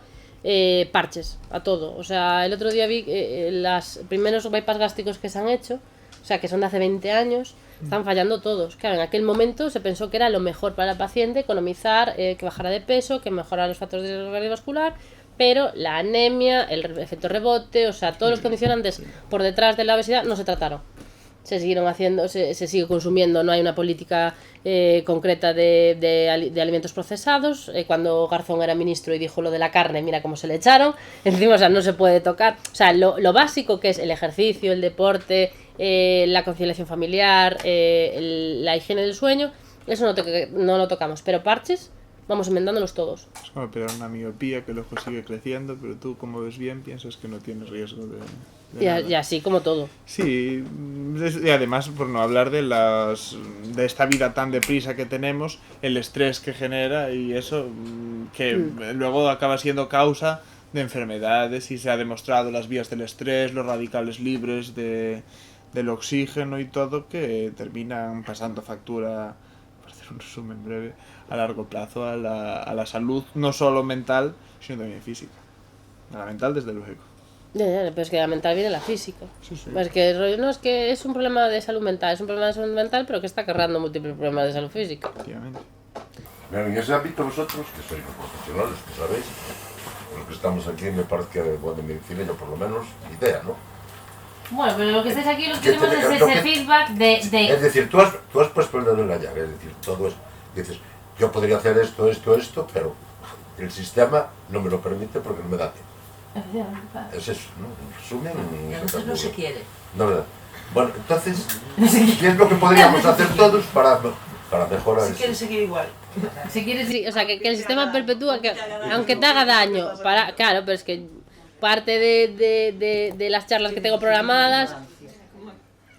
parches a todo. O sea, el otro día vi los primeros bypass gástricos que se han hecho, o sea, que son de hace 20 años, están fallando todos. Claro, en aquel momento se pensó que era lo mejor para el paciente, economizar, que bajara de peso, que mejorara los factores de riesgo cardiovascular, pero la anemia, el efecto rebote, o sea, todos los condicionantes por detrás de la obesidad no se trataron. Se siguieron haciendo, se sigue consumiendo, no hay una política concreta de alimentos procesados. Cuando Garzón era ministro y dijo lo de la carne, mira cómo se le echaron. Encima, o sea, no se puede tocar. O sea, lo básico que es el ejercicio, el deporte, la conciliación familiar, la higiene del sueño, eso no lo tocamos. Pero parches, vamos enmendándolos todos. Es como pegar una miopía que el ojo sigue creciendo, pero tú, como ves bien, piensas que no tienes riesgo de nada. Y así como todo. Sí, y además, por no hablar de de esta vida tan deprisa que tenemos, el estrés que genera y eso, que luego acaba siendo causa de enfermedades y se ha demostrado las vías del estrés, los radicales libres del oxígeno y todo, que terminan pasando factura, para hacer un resumen breve, a largo plazo a la salud, no solo mental, sino también física. A la mental, desde luego. Ya, pero es que la mental viene de la física. Sí, sí. Pues que no es que es un problema de salud mental, es un problema de salud mental, pero que está acarreando múltiples problemas de salud física. Efectivamente. Pero en ese ámbito vosotros, que sois los profesionales, que sabéis, los que estamos aquí me parece que, bueno, de medicina yo por lo menos, idea, ¿no? Bueno, pero lo que estáis aquí lo que ¿Qué tenemos te- es lo ese que- feedback de... Es decir, tú has puesto el dedo en la llaga, es decir, todo es, dices, yo podría hacer esto, pero el sistema no me lo permite porque no me da tiempo. Es eso, ¿no? En resumen, Y a veces no se quiere. no me da. Bueno, entonces, ¿qué es lo que podríamos hacer todos para mejorar Si eso? quiere seguir igual. Si quieres, o sea, que el sistema perpetúa, que aunque te haga daño, claro, pero es que parte de las charlas que tengo programadas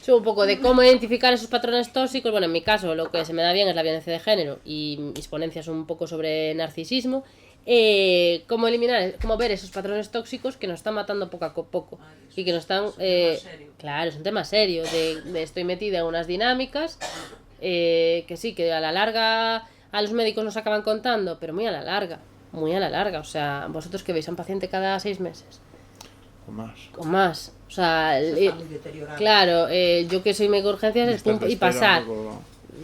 son un poco de cómo identificar esos patrones tóxicos. Bueno, en mi caso lo que se me da bien es la violencia de género y mis ponencias son un poco sobre narcisismo. Cómo eliminar, cómo ver esos patrones tóxicos que nos están matando poco a poco y que nos están... claro, es un tema serio, de estoy metida en unas dinámicas que sí, que a la larga a los médicos nos acaban contando, pero muy a la larga, o sea, vosotros que veis a un paciente cada 6 meses O más. o más, o sea, Se está muy deteriorado. claro, yo que soy médico de urgencias es Listas pum de y espera pasar. un poco-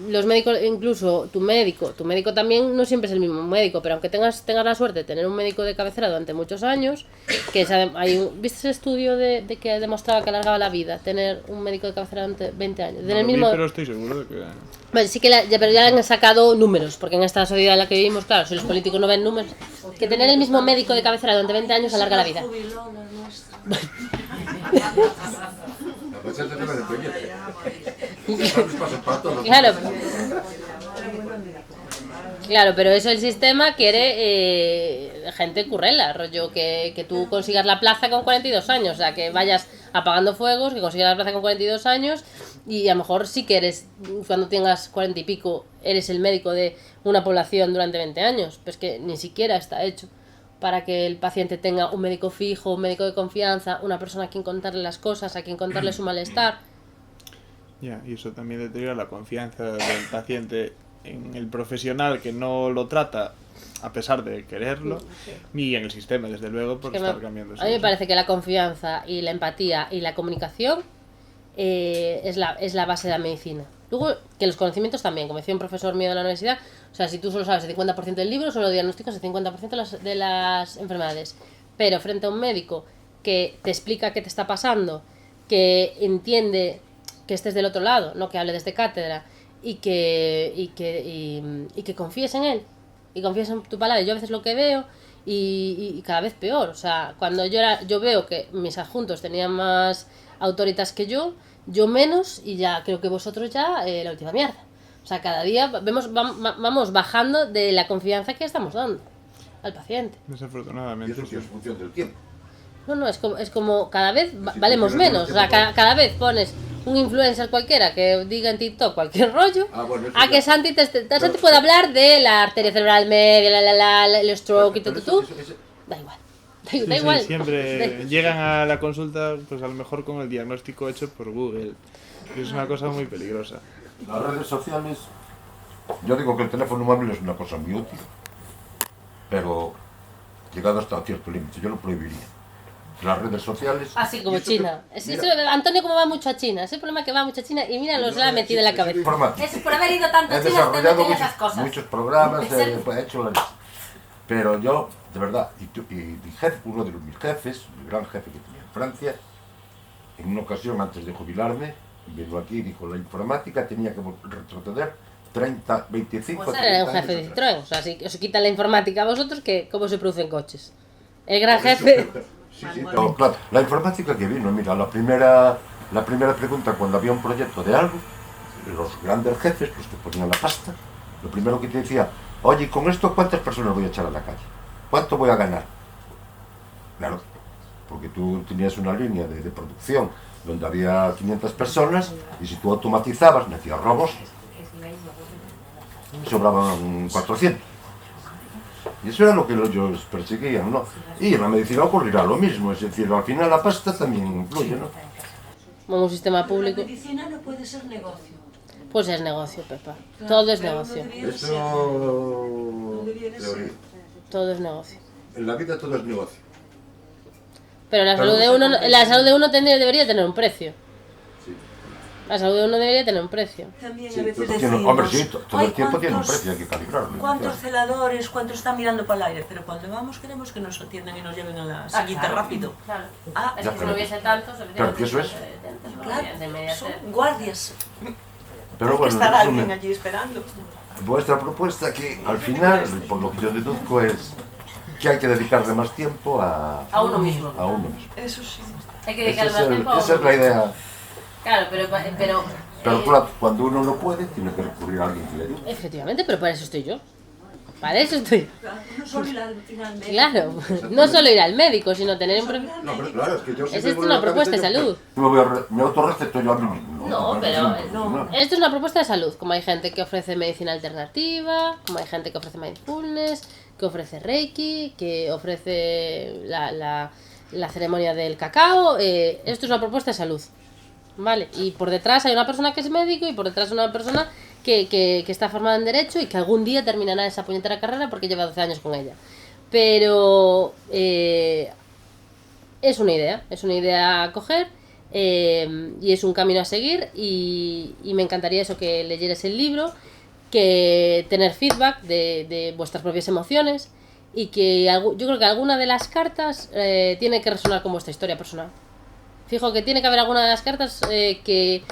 los médicos, incluso tu médico también no siempre es el mismo médico, pero aunque tengas la suerte de tener un médico de cabecera durante muchos años, que ¿viste ese estudio de que demostraba que alargaba la vida, tener un médico de cabecera durante 20 años? No lo vi, pero estoy seguro de que... Bueno, sí que pero ya han sacado números, porque en esta sociedad en la que vivimos, claro, si los políticos no ven números, que tener el mismo médico de cabecera durante 20 años alarga la vida. Claro. Claro, pero eso el sistema quiere gente currela, rollo que tú consigas la plaza con 42 años, o sea, que vayas apagando fuegos, que consigas la plaza con 42 años y a lo mejor sí que eres, cuando tengas 40 y pico, eres el médico de una población durante 20 años, pues que ni siquiera está hecho para que el paciente tenga un médico fijo, un médico de confianza, una persona a quien contarle las cosas, a quien contarle su malestar. Ya, y eso también deteriora la confianza del paciente en el profesional que no lo trata a pesar de quererlo, ni en el sistema, desde luego, por estar cambiando eso. A mí me parece que la confianza y la empatía y la comunicación es la base de la medicina. Luego, que los conocimientos también, como decía un profesor mío de la universidad, o sea, si tú solo sabes el 50% del libro, solo diagnosticas el 50% de las enfermedades. Pero frente a un médico que te explica qué te está pasando, que entiende que estés del otro lado, no que hable desde cátedra, y que confíes en él, y confíes en tu palabra. Yo a veces lo que veo, y cada vez peor, o sea, cuando yo veo que mis adjuntos tenían más autoritas que yo menos, y ya creo que vosotros ya la última mierda. O sea, cada día vamos bajando de la confianza que estamos dando al paciente. Desafortunadamente. Y eso sí es función del tiempo. No, es como cada vez valemos menos. O sea, cada vez pones un influencer cualquiera que diga en TikTok cualquier rollo, a que Santi Santi puede hablar de la arteria cerebral media, el stroke y todo. Da igual. Da igual. Sí, siempre llegan a la consulta, pues a lo mejor con el diagnóstico hecho por Google. Y es una cosa muy peligrosa. Las redes sociales, yo digo que el teléfono móvil es una cosa muy útil, pero llegado hasta cierto límite, yo lo prohibiría. Las redes sociales... Así como China. Antonio, como va mucho a China. Ese problema que va mucho a China y mira, los la ha metido en la cabeza. Es por haber ido tanto a China, he desarrollado esas cosas. muchos programas, he hecho la lista. Pero yo, de verdad, y mi jefe, uno de mis jefes, el gran jefe que tenía en Francia, en una ocasión antes de jubilarme, vino aquí y dijo, la informática tenía que retroceder 30, 25, pues 30 era un jefe de Citroën, o sea, si os quitan la informática a vosotros, ¿cómo se producen coches? El gran jefe... Sí, no, claro, la informática que vino, mira, la primera pregunta cuando había un proyecto de algo, los grandes jefes, los que ponían la pasta, lo primero que te decía, oye, con esto ¿cuántas personas voy a echar a la calle? ¿Cuánto voy a ganar? Claro, porque tú tenías una línea de producción donde había 500 personas y si tú automatizabas, hacías robos, sobraban 400. Y eso era lo que ellos perseguían, ¿no? Y en la medicina ocurrirá lo mismo, es decir, al final la pasta también influye, ¿no? Como un sistema público. La medicina no puede ser negocio. Pues es negocio, Pepa. Todo es negocio. Eso... Todo es negocio. En la vida todo es negocio. Pero la salud de uno debería tener un precio. La salud de uno debería tener un precio. También Sí, a veces todo decimos, hombre, sí, todo el tiempo tiene un precio, hay que calibrarlo. ¿Cuántos celadores, cuántos están mirando para el aire? Pero cuando vamos queremos que nos atiendan y nos lleven a la siguiente rápido. Claro. Ah, Es ya, que si pero- no hubiese tantos, Claro, que eso es. claro, son guardias. Pero Hay que bueno, estar en alguien resumen, allí esperando. vuestra propuesta que al final, por lo que yo deduzco, es que hay que dedicarle más tiempo a uno mismo. a uno mismo. Eso sí. Hay que dedicarle Esa más tiempo a uno es la mismo. idea. Claro, pero Pero claro, cuando uno no puede, tiene que recurrir a alguien que le ayude. efectivamente, pero para eso estoy yo. Para eso estoy. No solo ir al final médico. Claro, no solo ir al médico, sino tener un profesional. No, pero claro, es que yo Es esto una propuesta de salud. Me autorreceto yo a mí mismo. No, pero esto es una propuesta de salud. Como hay gente que ofrece medicina alternativa, como hay gente que ofrece mindfulness, que ofrece reiki, que ofrece la ceremonia del cacao. Esto es una propuesta de salud. Vale, y por detrás hay una persona que es médico y por detrás una persona que está formada en Derecho y que algún día terminará esa puñetera carrera porque lleva 12 años con ella. Pero es una idea a coger y es un camino a seguir y me encantaría eso, que leyeras el libro, que tener feedback de vuestras propias emociones y que yo creo que alguna de las cartas tiene que resonar con vuestra historia personal. Fijo que tiene que haber alguna de las cartas que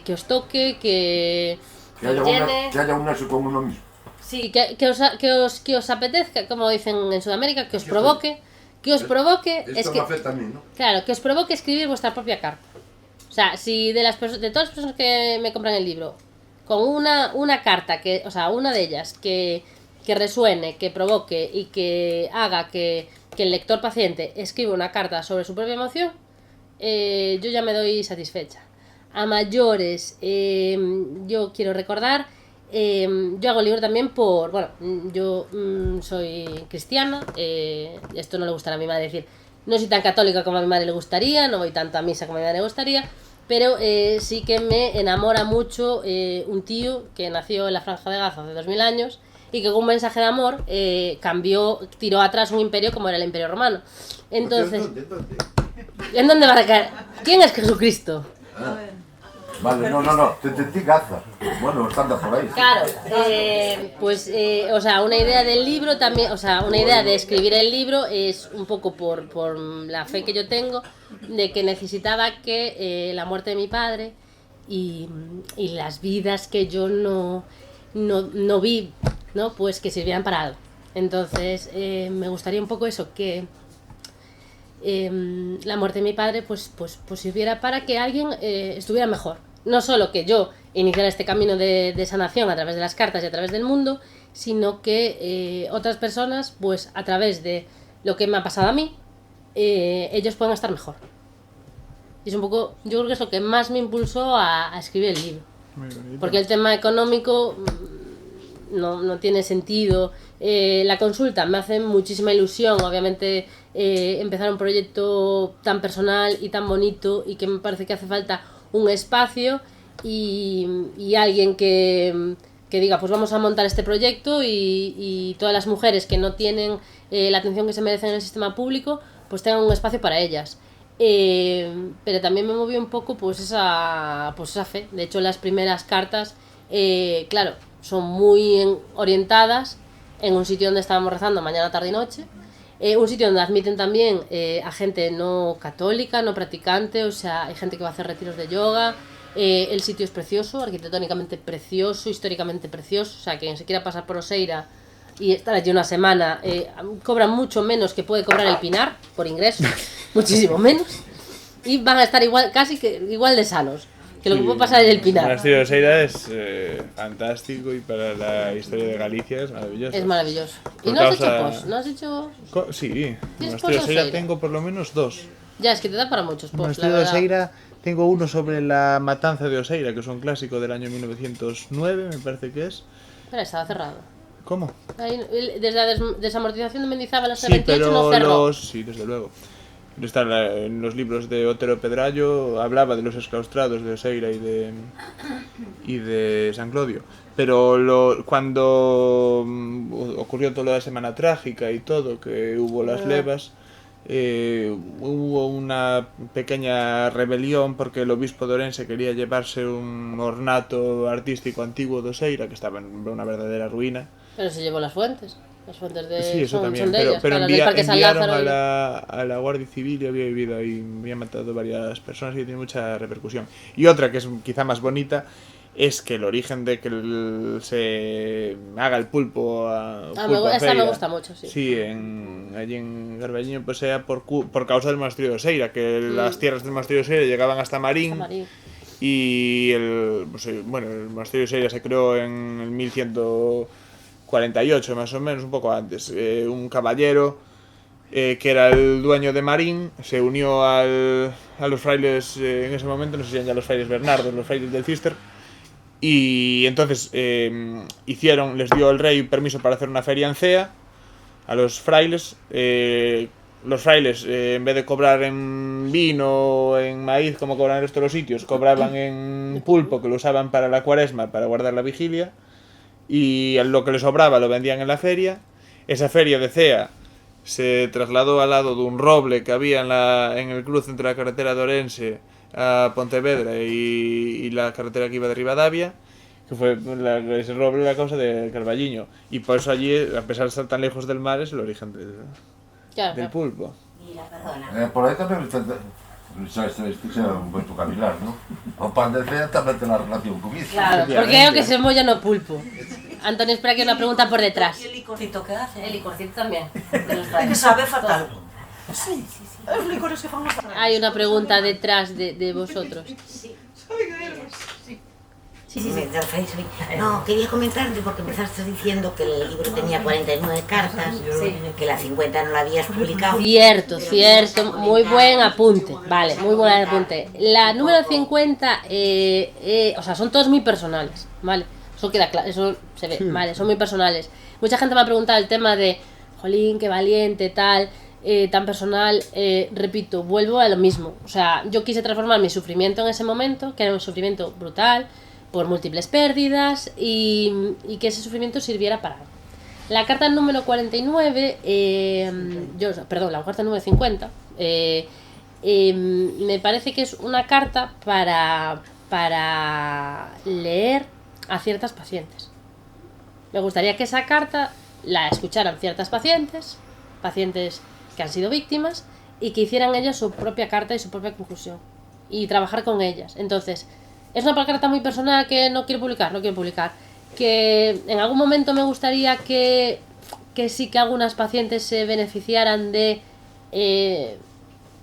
os toque, que haya un nexo con uno mismo. Sí, que os apetezca, como dicen en Sudamérica, que os provoque. Esto me afecta a mí, ¿no? Claro, que os provoque escribir vuestra propia carta. O sea, si de todas las personas que me compran el libro, con una carta, o sea, una de ellas, que resuene, que provoque y que haga que el lector paciente escriba una carta sobre su propia emoción, yo ya me doy satisfecha. A mayores, yo quiero recordar, yo hago el libro también yo soy cristiana, esto no le gustará a mi madre decir, no soy tan católica como a mi madre le gustaría, no voy tanto a misa como a mi madre le gustaría, pero sí que me enamora mucho un tío que nació en la Franja de Gaza hace 2000 años y que con un mensaje de amor tiró atrás un imperio como era el Imperio Romano. Entonces, ¿en dónde va a caer? ¿Quién es Jesucristo? Vale, no, te Gaza. Bueno, anda por ahí. Claro, o sea, una idea del libro también, o sea, una idea de escribir el libro es un poco por la fe que yo tengo, de que necesitaba que la muerte de mi padre y las vidas que yo no vi, ¿no? Pues que sirvieran para algo. Entonces, me gustaría un poco eso, que la muerte de mi padre pues sirviera para que alguien estuviera mejor. No solo que yo iniciara este camino de sanación a través de las cartas y a través del mundo, sino que otras personas, pues a través de lo que me ha pasado a mí, ellos puedan estar mejor. Y es un poco, yo creo que es lo que más me impulsó a escribir el libro. Porque el tema económico no tiene sentido. La consulta me hace muchísima ilusión, obviamente, empezar un proyecto tan personal y tan bonito, y que me parece que hace falta un espacio y alguien que diga, pues vamos a montar este proyecto, y todas las mujeres que no tienen la atención que se merecen en el sistema público, pues tengan un espacio para ellas. Pero también me movió un poco pues esa fe. De hecho, las primeras cartas, claro, son muy orientadas en un sitio donde estábamos rezando mañana, tarde y noche, un sitio donde admiten también a gente no católica, no practicante, o sea, hay gente que va a hacer retiros de yoga. El sitio es precioso, arquitectónicamente precioso, históricamente precioso, o sea, quien se quiera pasar por Oseira y estar allí una semana, cobran mucho menos que puede cobrar el Pinar por ingreso, muchísimo menos, y van a estar igual de sanos que lo que puede pasar en el Pinar. El monasterio de Oseira es fantástico, y para la historia de Galicia es maravilloso. Es maravilloso. Por ¿Y no has causa- hecho post? ¿No has hecho...? Sí, el ¿Tienes monasterio de post de Oseira Oseira? tengo por lo menos 2. Ya, es que te da para muchos El posts, la monasterio de verdad. Oseira tengo uno sobre la matanza de Oseira, que es un clásico del año 1909, me parece que es. Pero estaba cerrado. ¿Cómo? Ahí, desde la desamortización de Mendizábal hasta Sí, el 28 no pero cerró. sí, desde luego. Está en los libros de Otero Pedrallo, hablaba de los exclaustrados de Oseira y de San Clodio. Pero cuando ocurrió toda la Semana Trágica y todo, que hubo las levas, hubo una pequeña rebelión porque el obispo de Orense quería llevarse un ornato artístico antiguo de Oseira, que estaba en una verdadera ruina. Pero se llevó las fuentes. Las fuentes de... Sí, eso son también, de ellas, pero las del Parque San enviaron Lázaro a la Guardia Civil, y había vivido ahí, había matado varias personas y tiene mucha repercusión. Y otra que es quizá más bonita es que el origen de que se haga el pulpo a esa feira, me gusta mucho, sí. Sí, allí en Garballiño, pues sea por causa del monasterio de Oseira, que las tierras del monasterio de Oseira llegaban hasta Marín. Y el monasterio de Oseira se creó en el 1148 más o menos, un poco antes. Un caballero que era el dueño de Marín se unió a los frailes en ese momento, no sé si eran ya los frailes Bernardos, los frailes del Cister, y entonces les dio el rey permiso para hacer una feria en Cea a los frailes. Los frailes, en vez de cobrar en vino o en maíz como cobran en el resto de los sitios, cobraban en pulpo, que lo usaban para la cuaresma, para guardar la vigilia, y lo que les sobraba lo vendían en la feria. Esa feria de Cea se trasladó al lado dun roble que había en el cruce entre a carretera de Orense a Pontevedra y la carretera que iba de Rivadavia, que fue ese roble la causa de Carballiño, y por eso allí, a pesar de estar tan lejos del mar, es el origen del pulpo. Por aí tamén xa un buen caminar, non? O pan de fea tamén ten a relación con iso. Claro, porque é o que se molla no pulpo. Antonio, espera que hai unha pregunta por detrás. ¿Y el licorcito que hace? El licorcito tamén. Que sabe fatal. Sí. Os licores que fan los... Hai unha pregunta detrás de vosotros. No, quería comentarte porque empezaste diciendo que el libro tenía 49 cartas, que las 50 no la habías publicado. Cierto, muy buen apunte. Vale, muy buen apunte. La número 50, o sea, son todos muy personales, ¿vale? Eso queda claro, eso se ve, vale, son muy personales. Mucha gente me ha preguntado el tema de, jolín, qué valiente, tal, tan personal. Repito, vuelvo a lo mismo. O sea, yo quise transformar mi sufrimiento en ese momento, que era un sufrimiento brutal, por múltiples pérdidas, y que ese sufrimiento sirviera para algo. La carta número 49, la carta número 50, me parece que es una carta para leer a ciertas pacientes. Me gustaría que esa carta la escucharan ciertas pacientes que han sido víctimas, y que hicieran ellas su propia carta y su propia conclusión, y trabajar con ellas. Entonces, es una carta muy personal que no quiero publicar, que en algún momento me gustaría que sí que algunas pacientes se beneficiaran de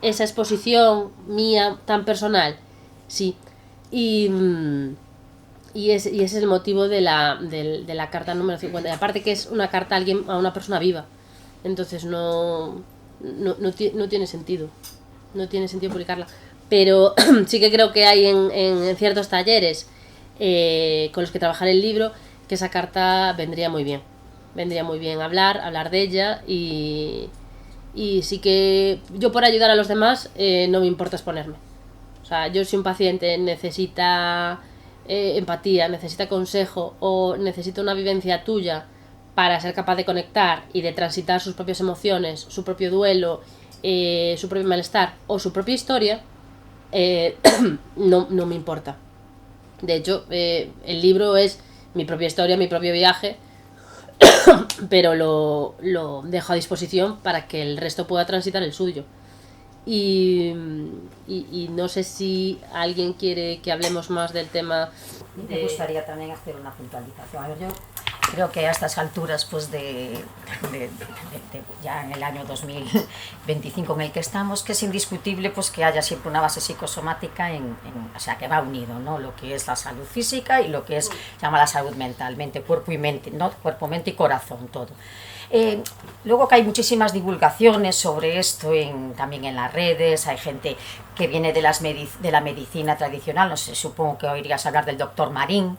esa exposición mía tan personal, sí, y ese es el motivo de la carta número 50, y aparte que es una carta a una persona viva, entonces no tiene sentido publicarla. Pero sí que creo que hay en ciertos talleres con los que trabajar el libro, que esa carta vendría muy bien hablar de ella, y sí que yo, por ayudar a los demás, no me importa exponerme. O sea, yo, si un paciente necesita empatía, necesita consejo o necesita una vivencia tuya para ser capaz de conectar y de transitar sus propias emociones, su propio duelo, su propio malestar o su propia historia, no me importa. De hecho, el libro es mi propia historia, mi propio viaje, pero lo dejo a disposición para que el resto pueda transitar el suyo. Y no sé si alguien quiere que hablemos más del tema. Me gustaría también hacer una puntualización. A ver, yo creo que a estas alturas, pues ya en el año 2025 en el que estamos, que es indiscutible pues que haya siempre una base psicosomática, o sea, que va unido, ¿no? Lo que es la salud física y lo que es, llama la salud mental, mente, cuerpo y mente, ¿no? Cuerpo, mente y corazón, todo. Luego que hay muchísimas divulgaciones sobre esto también en las redes, hay gente que viene de la medicina tradicional, no sé, supongo que oirías hablar del doctor Marín,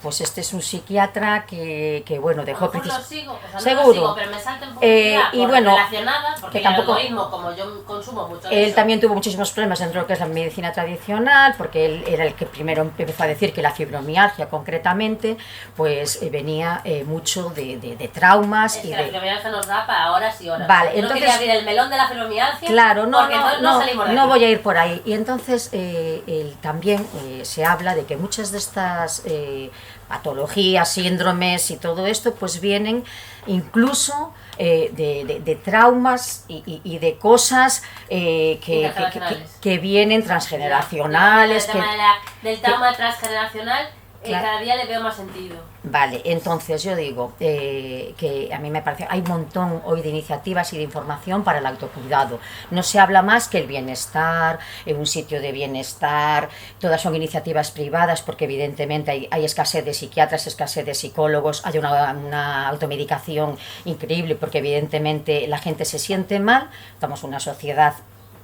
pues este es un psiquiatra que bueno, dejó precisamente... Seguro. Pero me salta un poco y bueno, relacionada, porque que tampoco, el algoritmo, como yo consumo mucho de él eso, también tuvo muchísimos problemas dentro de lo que es la medicina tradicional, porque él era el que primero empezó a decir que la fibromialgia, concretamente, pues venía mucho de traumas. Es que la fibromialgia nos da para horas y horas. Vale, yo no quería abrir el melón de la fibromialgia, claro, no voy a ir por ahí. Y entonces él también se habla de que muchas de estas patologías, síndromes y todo esto, pues vienen incluso de traumas y de cosas que vienen transgeneracionales. El tema del trauma transgeneracional, claro. Cada día le veo más sentido. Vale, entonces yo digo que a mí me parece, hay un montón hoy de iniciativas y de información para el autocuidado. No se habla más que el bienestar, un sitio de bienestar, todas son iniciativas privadas porque evidentemente hay escasez de psiquiatras, escasez de psicólogos, hay una automedicación increíble porque evidentemente la gente se siente mal, estamos en una sociedad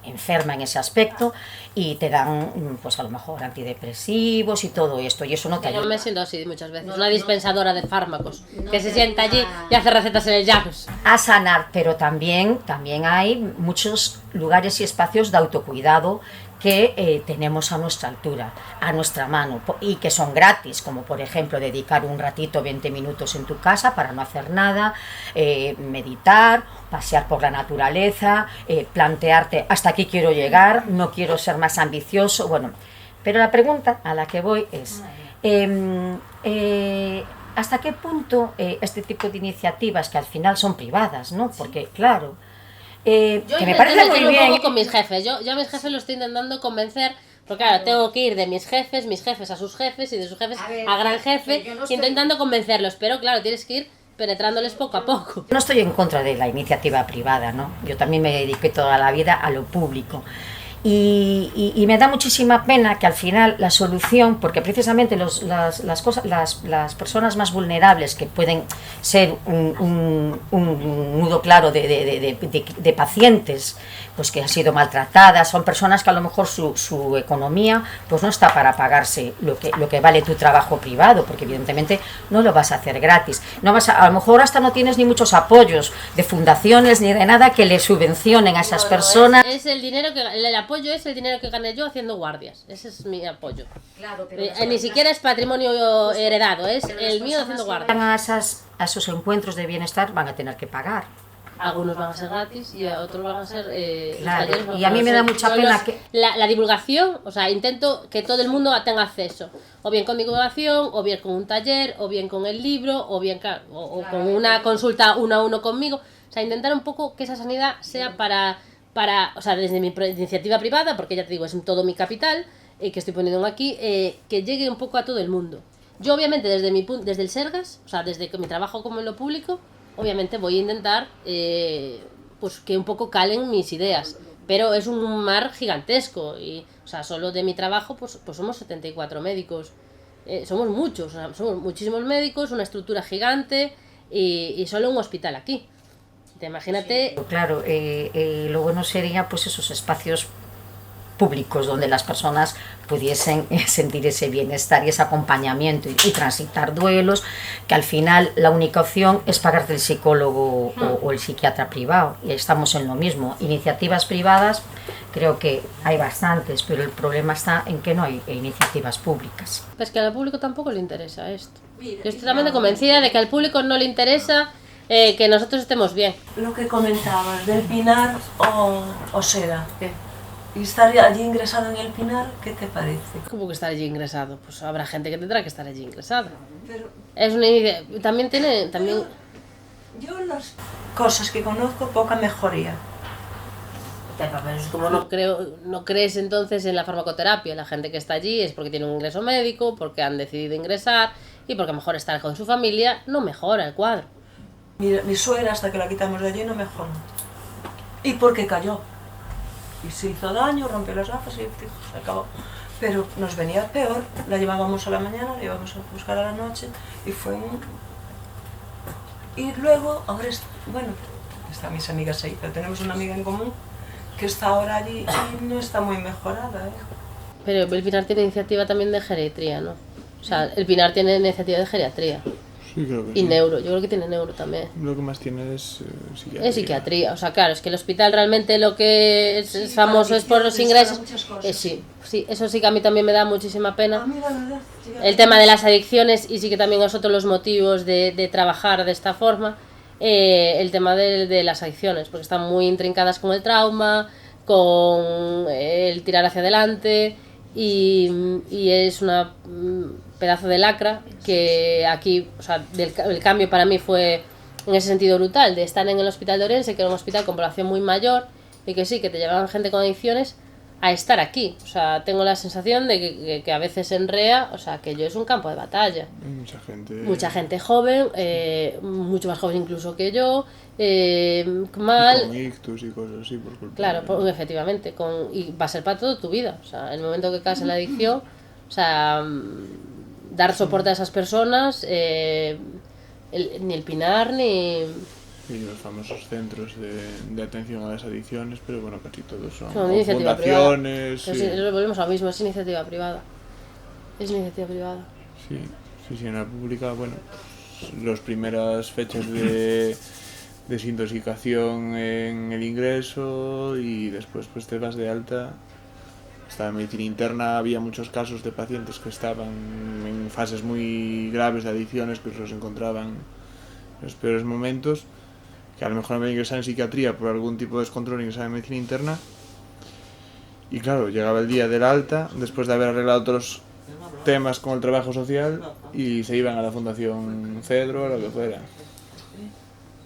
enferma en ese aspecto y te dan, pues a lo mejor antidepresivos y todo esto, y eso no te ayuda. Yo me siento así muchas veces, una dispensadora de fármacos, que se sienta allí y hace recetas en el Llanos. A sanar, pero también hay muchos lugares y espacios de autocuidado que tenemos a nuestra altura, a nuestra mano, y que son gratis, como por ejemplo dedicar un ratito, 20 minutos en tu casa para no hacer nada, meditar, pasear por la naturaleza, plantearte hasta aquí quiero llegar, no quiero ser más ambicioso, bueno. Pero la pregunta a la que voy es, ¿hasta qué punto este tipo de iniciativas, que al final son privadas, ¿no? Porque, claro, Yo que me parece muy un bien... poco con mis jefes. Yo a mis jefes los estoy intentando convencer, porque claro, tengo que ir de mis jefes a sus jefes y de sus jefes a gran jefe, intentando convencerlos, pero claro, tienes que ir penetrándoles poco a poco. No estoy en contra de la iniciativa privada, ¿no? Yo también me dediqué toda la vida a lo público. Y me da muchísima pena que al final la solución, porque precisamente las personas más vulnerables, que pueden ser un nudo claro de pacientes pues que han sido maltratadas, son personas que a lo mejor su economía pues no está para pagarse lo que vale tu trabajo privado, porque evidentemente no lo vas a hacer gratis, a lo mejor hasta no tienes ni muchos apoyos de fundaciones ni de nada que le subvencionen a esas personas. Es el dinero el apoyo es el dinero que gané yo haciendo guardias. Ese es mi apoyo. Claro, pero ni siquiera es patrimonio heredado, es el mío haciendo guardias. A esos encuentros de bienestar van a tener que pagar. Algunos van a ser gratis y otros van a ser claro, talleres, y a mí me da mucha pena que la divulgación, o sea, intento que todo el mundo tenga acceso, o bien con divulgación, o bien con un taller, o bien con el libro, o bien o con una consulta uno a uno conmigo, o sea, intentar un poco que esa sanidad sea para o sea, desde mi iniciativa privada, porque ya te digo, es todo mi capital que estoy poniendo aquí, que llegue un poco a todo el mundo. Yo obviamente desde el Sergas, o sea, desde mi trabajo como en lo público, obviamente voy a intentar pues que un poco calen mis ideas, pero es un mar gigantesco y, o sea, solo de mi trabajo pues somos 74 médicos, somos muchos, o sea, somos muchísimos médicos, una estructura gigante y solo un hospital aquí. Imagínate. Sí, claro, lo bueno sería pues esos espacios públicos donde las personas pudiesen sentir ese bienestar y ese acompañamiento y transitar duelos, que al final la única opción es pagarte el psicólogo o el psiquiatra privado, y estamos en lo mismo. Iniciativas privadas creo que hay bastantes, pero el problema está en que no hay iniciativas públicas. Pues que al público tampoco le interesa esto. Yo estoy totalmente convencida de que al público no le interesa que nosotros estemos bien. Lo que comentabas del Pinar o Seda. ¿Qué? ¿Y estar allí ingresado en el Pinar, qué te parece? ¿Cómo que estar allí ingresado? Pues habrá gente que tendrá que estar allí ingresada. Pero es una idea. También tiene. Yo las cosas que conozco, poca mejoría. Pero es como no crees entonces en la farmacoterapia. La gente que está allí es porque tiene un ingreso médico, porque han decidido ingresar y porque a lo mejor estar con su familia no mejora el cuadro. Mi suegra, hasta que la quitamos de allí, no mejoró. ¿Y por qué cayó? Y se hizo daño, rompió las gafas y se acabó. Pero nos venía peor, la llevábamos a la mañana, la íbamos a buscar a la noche y fue Y luego, ahora bueno, están mis amigas ahí, pero tenemos una amiga en común que está ahora allí y no está muy mejorada, Pero el Pinar tiene iniciativa también de geriatría, ¿no? O sea, el Pinar tiene iniciativa de geriatría. Sí, creo que y sí. Neuro, yo creo que tiene neuro también. Lo que más tiene es psiquiatría. Es psiquiatría, o sea, claro, es que el hospital realmente lo que es famoso es por los ingresos. Sí, eso sí que a mí también me da muchísima pena. A mí la verdad, el tema de las adicciones, y sí que también es otro de los motivos de trabajar de esta forma, el tema de las adicciones, porque están muy intrincadas con el trauma, con el tirar hacia adelante, y es una pedazo de lacra que aquí, o sea, el cambio para mí fue en ese sentido brutal, de estar en el hospital de Orense, que era un hospital con población muy mayor, y que sí, que te llevaban gente con adicciones, a estar aquí. O sea, tengo la sensación de que a veces en REA, o sea, que yo es un campo de batalla. Hay mucha gente joven, mucho más joven incluso que yo, mal. Y con ictus y cosas así por culpa. Claro, efectivamente, y va a ser para toda tu vida. O sea, el momento que caes en la adicción, o sea, dar soporte a esas personas, ni el Pinar ni... Y los famosos centros de atención a las adicciones, pero bueno, casi todos son iniciativa fundaciones. Privada. Sí. Volvemos a lo mismo, es iniciativa privada. Es iniciativa privada. Sí, en la pública, bueno, las primeras fechas de desintoxicación en el ingreso y después pues te vas de alta Estaba en medicina interna, había muchos casos de pacientes que estaban en fases muy graves de adicciones, que los encontraban en los peores momentos, que a lo mejor habían ingresado en psiquiatría por algún tipo de descontrol y ingresaban en medicina interna. Y claro, llegaba el día del alta, después de haber arreglado otros temas con el trabajo social, y se iban a la Fundación Cedro, a lo que fuera.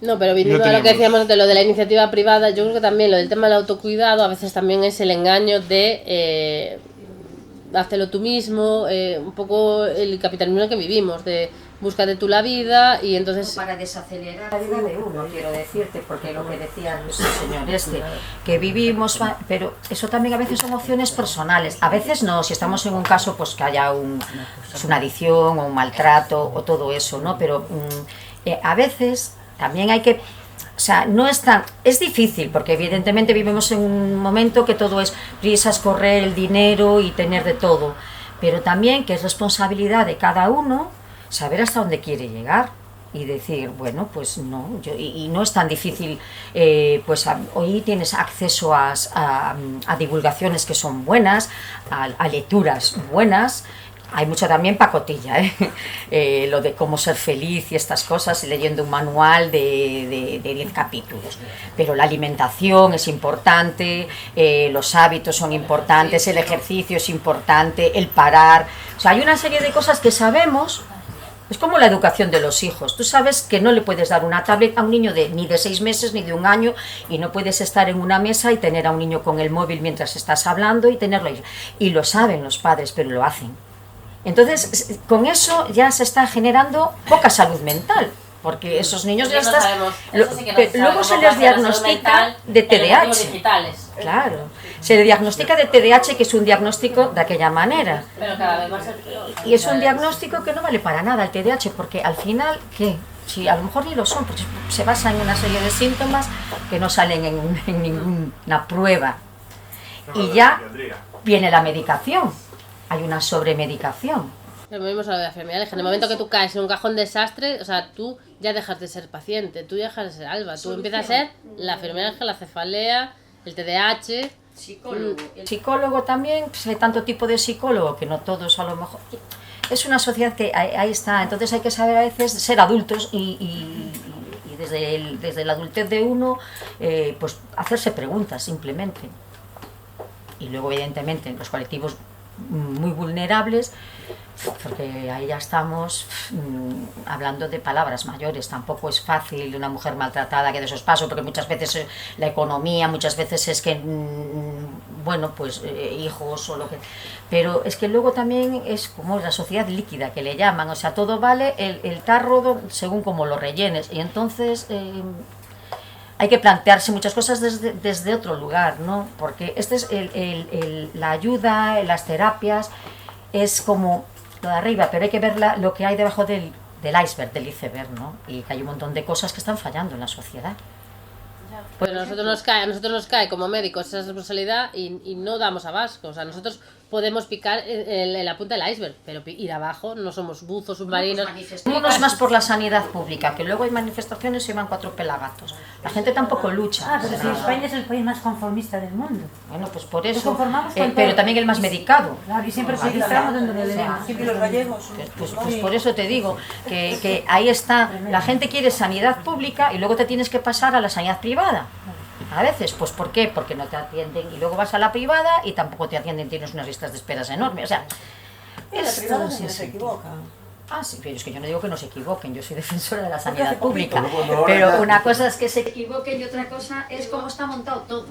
No, pero viniendo a lo que teníamos- decíamos de lo de la iniciativa privada, yo creo que también lo del tema del autocuidado a veces también es el engaño de hazlo tú mismo, un poco el capitalismo en el que vivimos, de búscate tú la vida y entonces... Para desacelerar la vida de uno, quiero decirte, porque lo que decía el señor que vivimos, pero eso también a veces son opciones personales, a veces no, si estamos en un caso pues que haya una adicción o un maltrato o todo eso, ¿no? Pero a veces también hay que... O sea, no es tan... Es difícil, porque evidentemente vivimos en un momento que todo es prisas, correr, el dinero y tener de todo, pero también que es responsabilidad de cada uno saber hasta dónde quiere llegar y decir, bueno, pues no, y no es tan difícil, pues hoy tienes acceso a divulgaciones que son buenas, a lecturas buenas. Hay mucha también pacotilla, lo de cómo ser feliz y estas cosas, leyendo un manual de 10 capítulos. Pero la alimentación es importante, los hábitos son importantes, el ejercicio es importante, el parar. O sea, hay una serie de cosas que sabemos. Es como la educación de los hijos. Tú sabes que no le puedes dar una tablet a un niño ni de 6 meses ni de 1 año, y no puedes estar en una mesa y tener a un niño con el móvil mientras estás hablando y tenerlo ahí. Y lo saben los padres, pero lo hacen. Entonces, con eso ya se está generando poca salud mental, porque esos niños ya están... Luego se les diagnostica de TDAH. Claro, se le diagnostica de TDAH, que es un diagnóstico de aquella manera. Pero cada vez va a ser peor. Y es un diagnóstico que no vale para nada el TDAH, porque al final, ¿qué? Si a lo mejor ni lo son, porque se basa en una serie de síntomas que no salen en ninguna prueba. Y ya viene la medicación. Hay una sobremedicación. Lo mismo es lo de enfermedades. En el momento que tú caes en un cajón desastre, o sea, tú ya dejas de ser paciente, tú ya dejas de ser Alba, tú empiezas a ser la enfermedad, la cefalea, el TDAH. El psicólogo también, pues hay tanto tipo de psicólogo que no todos a lo mejor. Es una sociedad que ahí está, entonces hay que saber a veces ser adultos y desde la adultez de uno, pues hacerse preguntas simplemente. Y luego, evidentemente, en los colectivos muy vulnerables, porque ahí ya estamos hablando de palabras mayores. Tampoco es fácil una mujer maltratada que de esos pasos, porque muchas veces la economía, muchas veces es que bueno, pues hijos o lo que... Pero es que luego también es como la sociedad líquida que le llaman, o sea, todo vale el tarro según como lo rellenes, y entonces hay que plantearse muchas cosas desde otro lugar, ¿no? Porque este es la ayuda, las terapias, es como lo de arriba, pero hay que ver lo que hay debajo del iceberg, del iceberg, ¿no? Y que hay un montón de cosas que están fallando en la sociedad. Pero a nosotros nos cae como médicos esa responsabilidad y no damos abasto. O sea, nosotros podemos picar en la punta del iceberg, pero ir abajo no somos buzos, submarinos. Unos más por la sanidad pública, que luego hay manifestaciones y van 4 pelagatos. La gente tampoco lucha. Pero si España es el país más conformista del mundo. Bueno, pues por Nos eso, conformamos con pero todo. también el más medicado. Claro, y siempre estamos donde debemos. Sí, que los gallegos. Pues por eso te digo que ahí está, la gente quiere sanidad pública y luego te tienes que pasar a la sanidad privada. A veces, pues ¿por qué? Porque no te atienden y luego vas a la privada y tampoco te atienden, tienes unas listas de esperas enormes. O sea, En la privada no se equivoca. Ah, sí, pero es que yo no digo que no se equivoquen, yo soy defensora de la sanidad hace poquito, pública, bueno, ahora pero ya- una cosa es que se equivoquen y otra cosa es cómo está montado todo.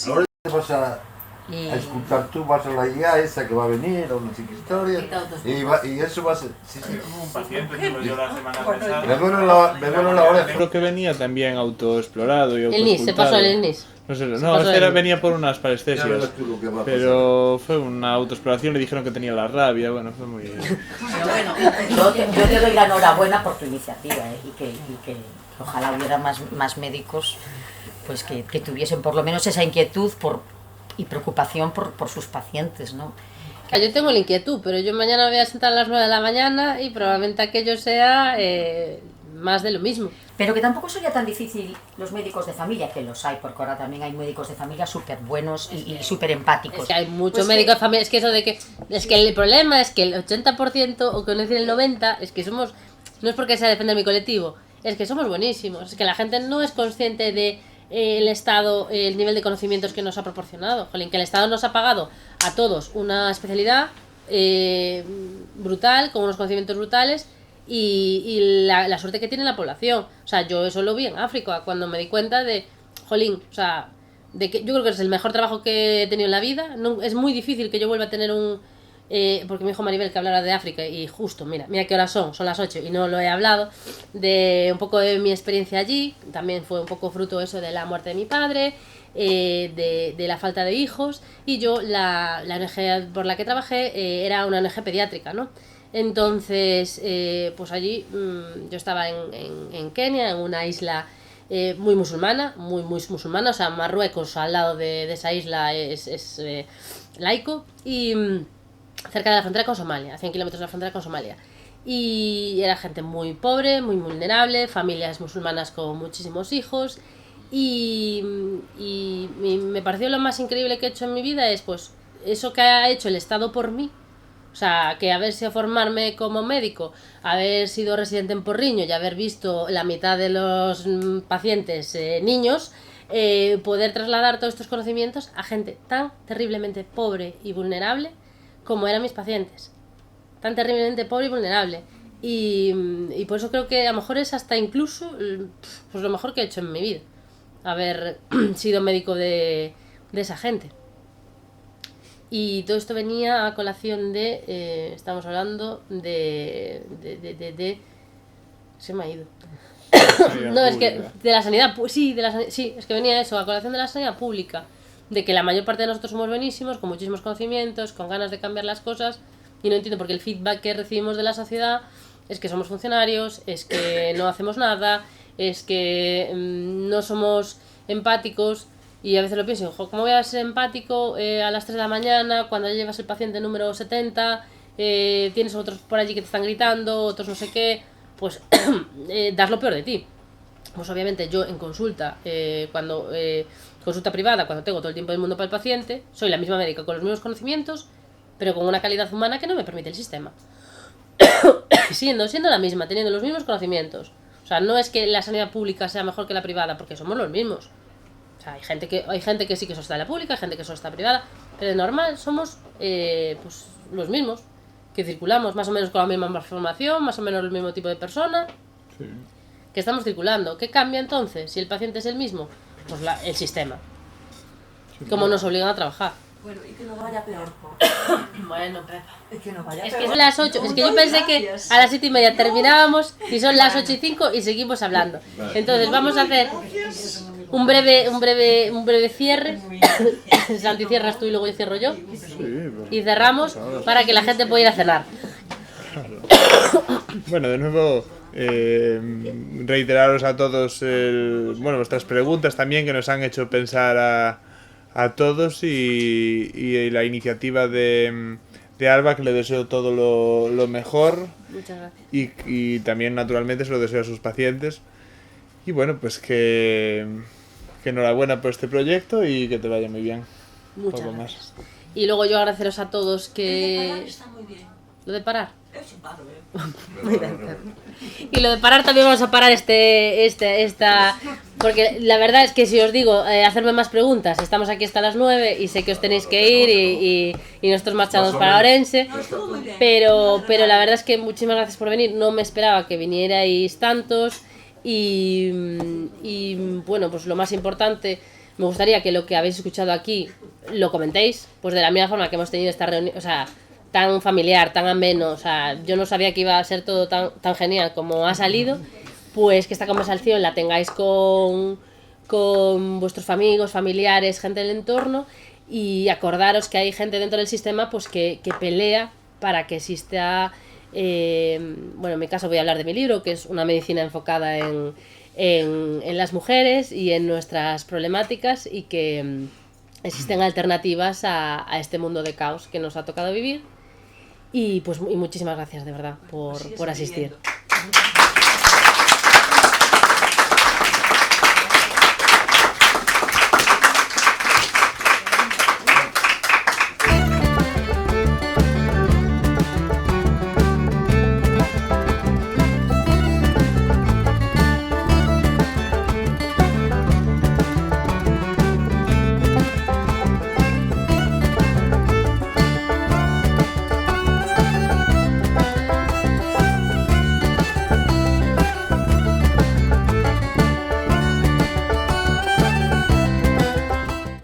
Ahora vas a Y escuchar tú, vas a la guía esa que va a venir, o no sé qué historia, y eso va a ser... Sí, sí. Un paciente tuve yo la semana Bueno, pasada. Me duele la oreja. Creo que venía también autoexplorado y El NIS, se pasó el NIS. No sé, Se no, pasó este el- venía por unas Ya parestesias. verás tú lo que va a pasar. Pero fue una autoexploración, le dijeron que tenía la rabia, bueno, fue muy... Pero bueno, yo te doy la enhorabuena por tu iniciativa, y que ojalá hubiera más médicos pues que tuviesen por lo menos esa inquietud y preocupación por sus pacientes, ¿no? Yo tengo la inquietud, pero yo mañana voy a sentar a las 9 de la mañana y probablemente aquello sea más de lo mismo. Pero que tampoco sería tan difícil los médicos de familia, que los hay, porque ahora también hay médicos de familia súper buenos y súper empáticos. Es que hay muchos médicos de familia, es que eso de que... Es que el problema es que el 80%, o que no decir el 90%, es que somos... No es porque sea defender mi colectivo, es que somos buenísimos. Es que la gente no es consciente de el Estado, el nivel de conocimientos que nos ha proporcionado. Jolín, que el Estado nos ha pagado a todos una especialidad brutal, con unos conocimientos brutales, y la suerte que tiene la población. O sea, yo eso lo vi en África, cuando me di cuenta de, jolín, o sea, de que yo creo que es el mejor trabajo que he tenido en la vida. No, es muy difícil que yo vuelva a tener un... porque me dijo Maribel que hablara de África, y justo, mira qué horas son las 8 y no lo he hablado, de un poco de mi experiencia allí. También fue un poco fruto eso de la muerte de mi padre, de la falta de hijos, y yo la ONG por la que trabajé era una ONG pediátrica, ¿no? Entonces, pues allí yo estaba en Kenia, en una isla muy musulmana, muy musulmana, o sea, Marruecos al lado de esa isla es laico, y cerca de la frontera con Somalia, a 100 kilómetros de la frontera con Somalia. Y era gente muy pobre, muy vulnerable, familias musulmanas con muchísimos hijos, y me pareció lo más increíble que he hecho en mi vida es pues eso que ha hecho el Estado por mí. O sea, que haber sido formarme como médico, haber sido residente en Porriño y haber visto la mitad de los pacientes niños, poder trasladar todos estos conocimientos a gente tan terriblemente pobre y vulnerable como eran mis pacientes. Tan terriblemente pobre y vulnerable. Y por eso creo que a lo mejor es hasta incluso pues lo mejor que he hecho en mi vida, haber sido médico de esa gente. Y todo esto venía a colación de... estamos hablando de se me ha ido. No, es que de la sanidad... Sí, es que venía eso, a colación de la sanidad pública. De que la mayor parte de nosotros somos buenísimos, con muchísimos conocimientos, con ganas de cambiar las cosas. Y no entiendo por qué el feedback que recibimos de la sociedad es que somos funcionarios, es que no hacemos nada, es que no somos empáticos. Y a veces lo pienso, ¿cómo voy a ser empático a las 3 de la mañana cuando ya llevas el paciente número 70, tienes otros por allí que te están gritando, otros no sé qué? Pues das lo peor de ti. Pues obviamente yo en consulta, cuando consulta privada, cuando tengo todo el tiempo del mundo para el paciente, soy la misma médica con los mismos conocimientos, pero con una calidad humana que no me permite el sistema. siendo la misma, teniendo los mismos conocimientos. O sea, no es que la sanidad pública sea mejor que la privada, porque somos los mismos. O sea, hay gente que sí que solo está en la pública, hay gente que solo está privada, pero de normal somos pues los mismos, que circulamos más o menos con la misma formación, más o menos el mismo tipo de persona, sí, que estamos circulando. ¿Qué cambia entonces si el paciente es el mismo? Pues el sistema. Sí, como nos obligan a trabajar. Bueno, y que no vaya peor. Bueno, Pepa. Es que no vaya es peor. que son las 8. Es que yo pensé que a las 7:30 terminábamos y son las 8:05 y seguimos hablando. Entonces vamos a hacer un breve cierre. Santi, cierras tú y luego yo cierro yo. Y cerramos para que la gente pueda ir a cenar. Bueno, de nuevo reiteraros a todos vuestras preguntas también, que nos han hecho pensar a todos, y la iniciativa de Alba, que le deseo todo lo mejor. Muchas gracias. Y también naturalmente se lo deseo a sus pacientes. Y bueno, pues que enhorabuena por este proyecto y que te vaya muy bien. Muchas gracias. Y luego yo agradeceros a todos que... Está muy bien. ¿Lo de parar? Es un paro, Y lo de parar también vamos a parar esta... Porque la verdad es que si os digo, hacerme más preguntas, estamos aquí hasta las 9 y sé que os tenéis que ir y nosotros marchamos para Orense, pero la verdad es que muchísimas gracias por venir. No me esperaba que vinierais tantos y bueno, pues lo más importante, me gustaría que lo que habéis escuchado aquí lo comentéis, pues de la misma forma que hemos tenido esta reunión, o sea, tan familiar, tan ameno. O sea, yo no sabía que iba a ser todo tan genial como ha salido. Pues que esta conversación la tengáis con vuestros amigos, familiares, gente del entorno, y acordaros que hay gente dentro del sistema pues que pelea para que exista, bueno, en mi caso voy a hablar de mi libro, que es una medicina enfocada en las mujeres y en nuestras problemáticas, y que existen alternativas a este mundo de caos que nos ha tocado vivir. Y pues muchísimas gracias de verdad por asistir.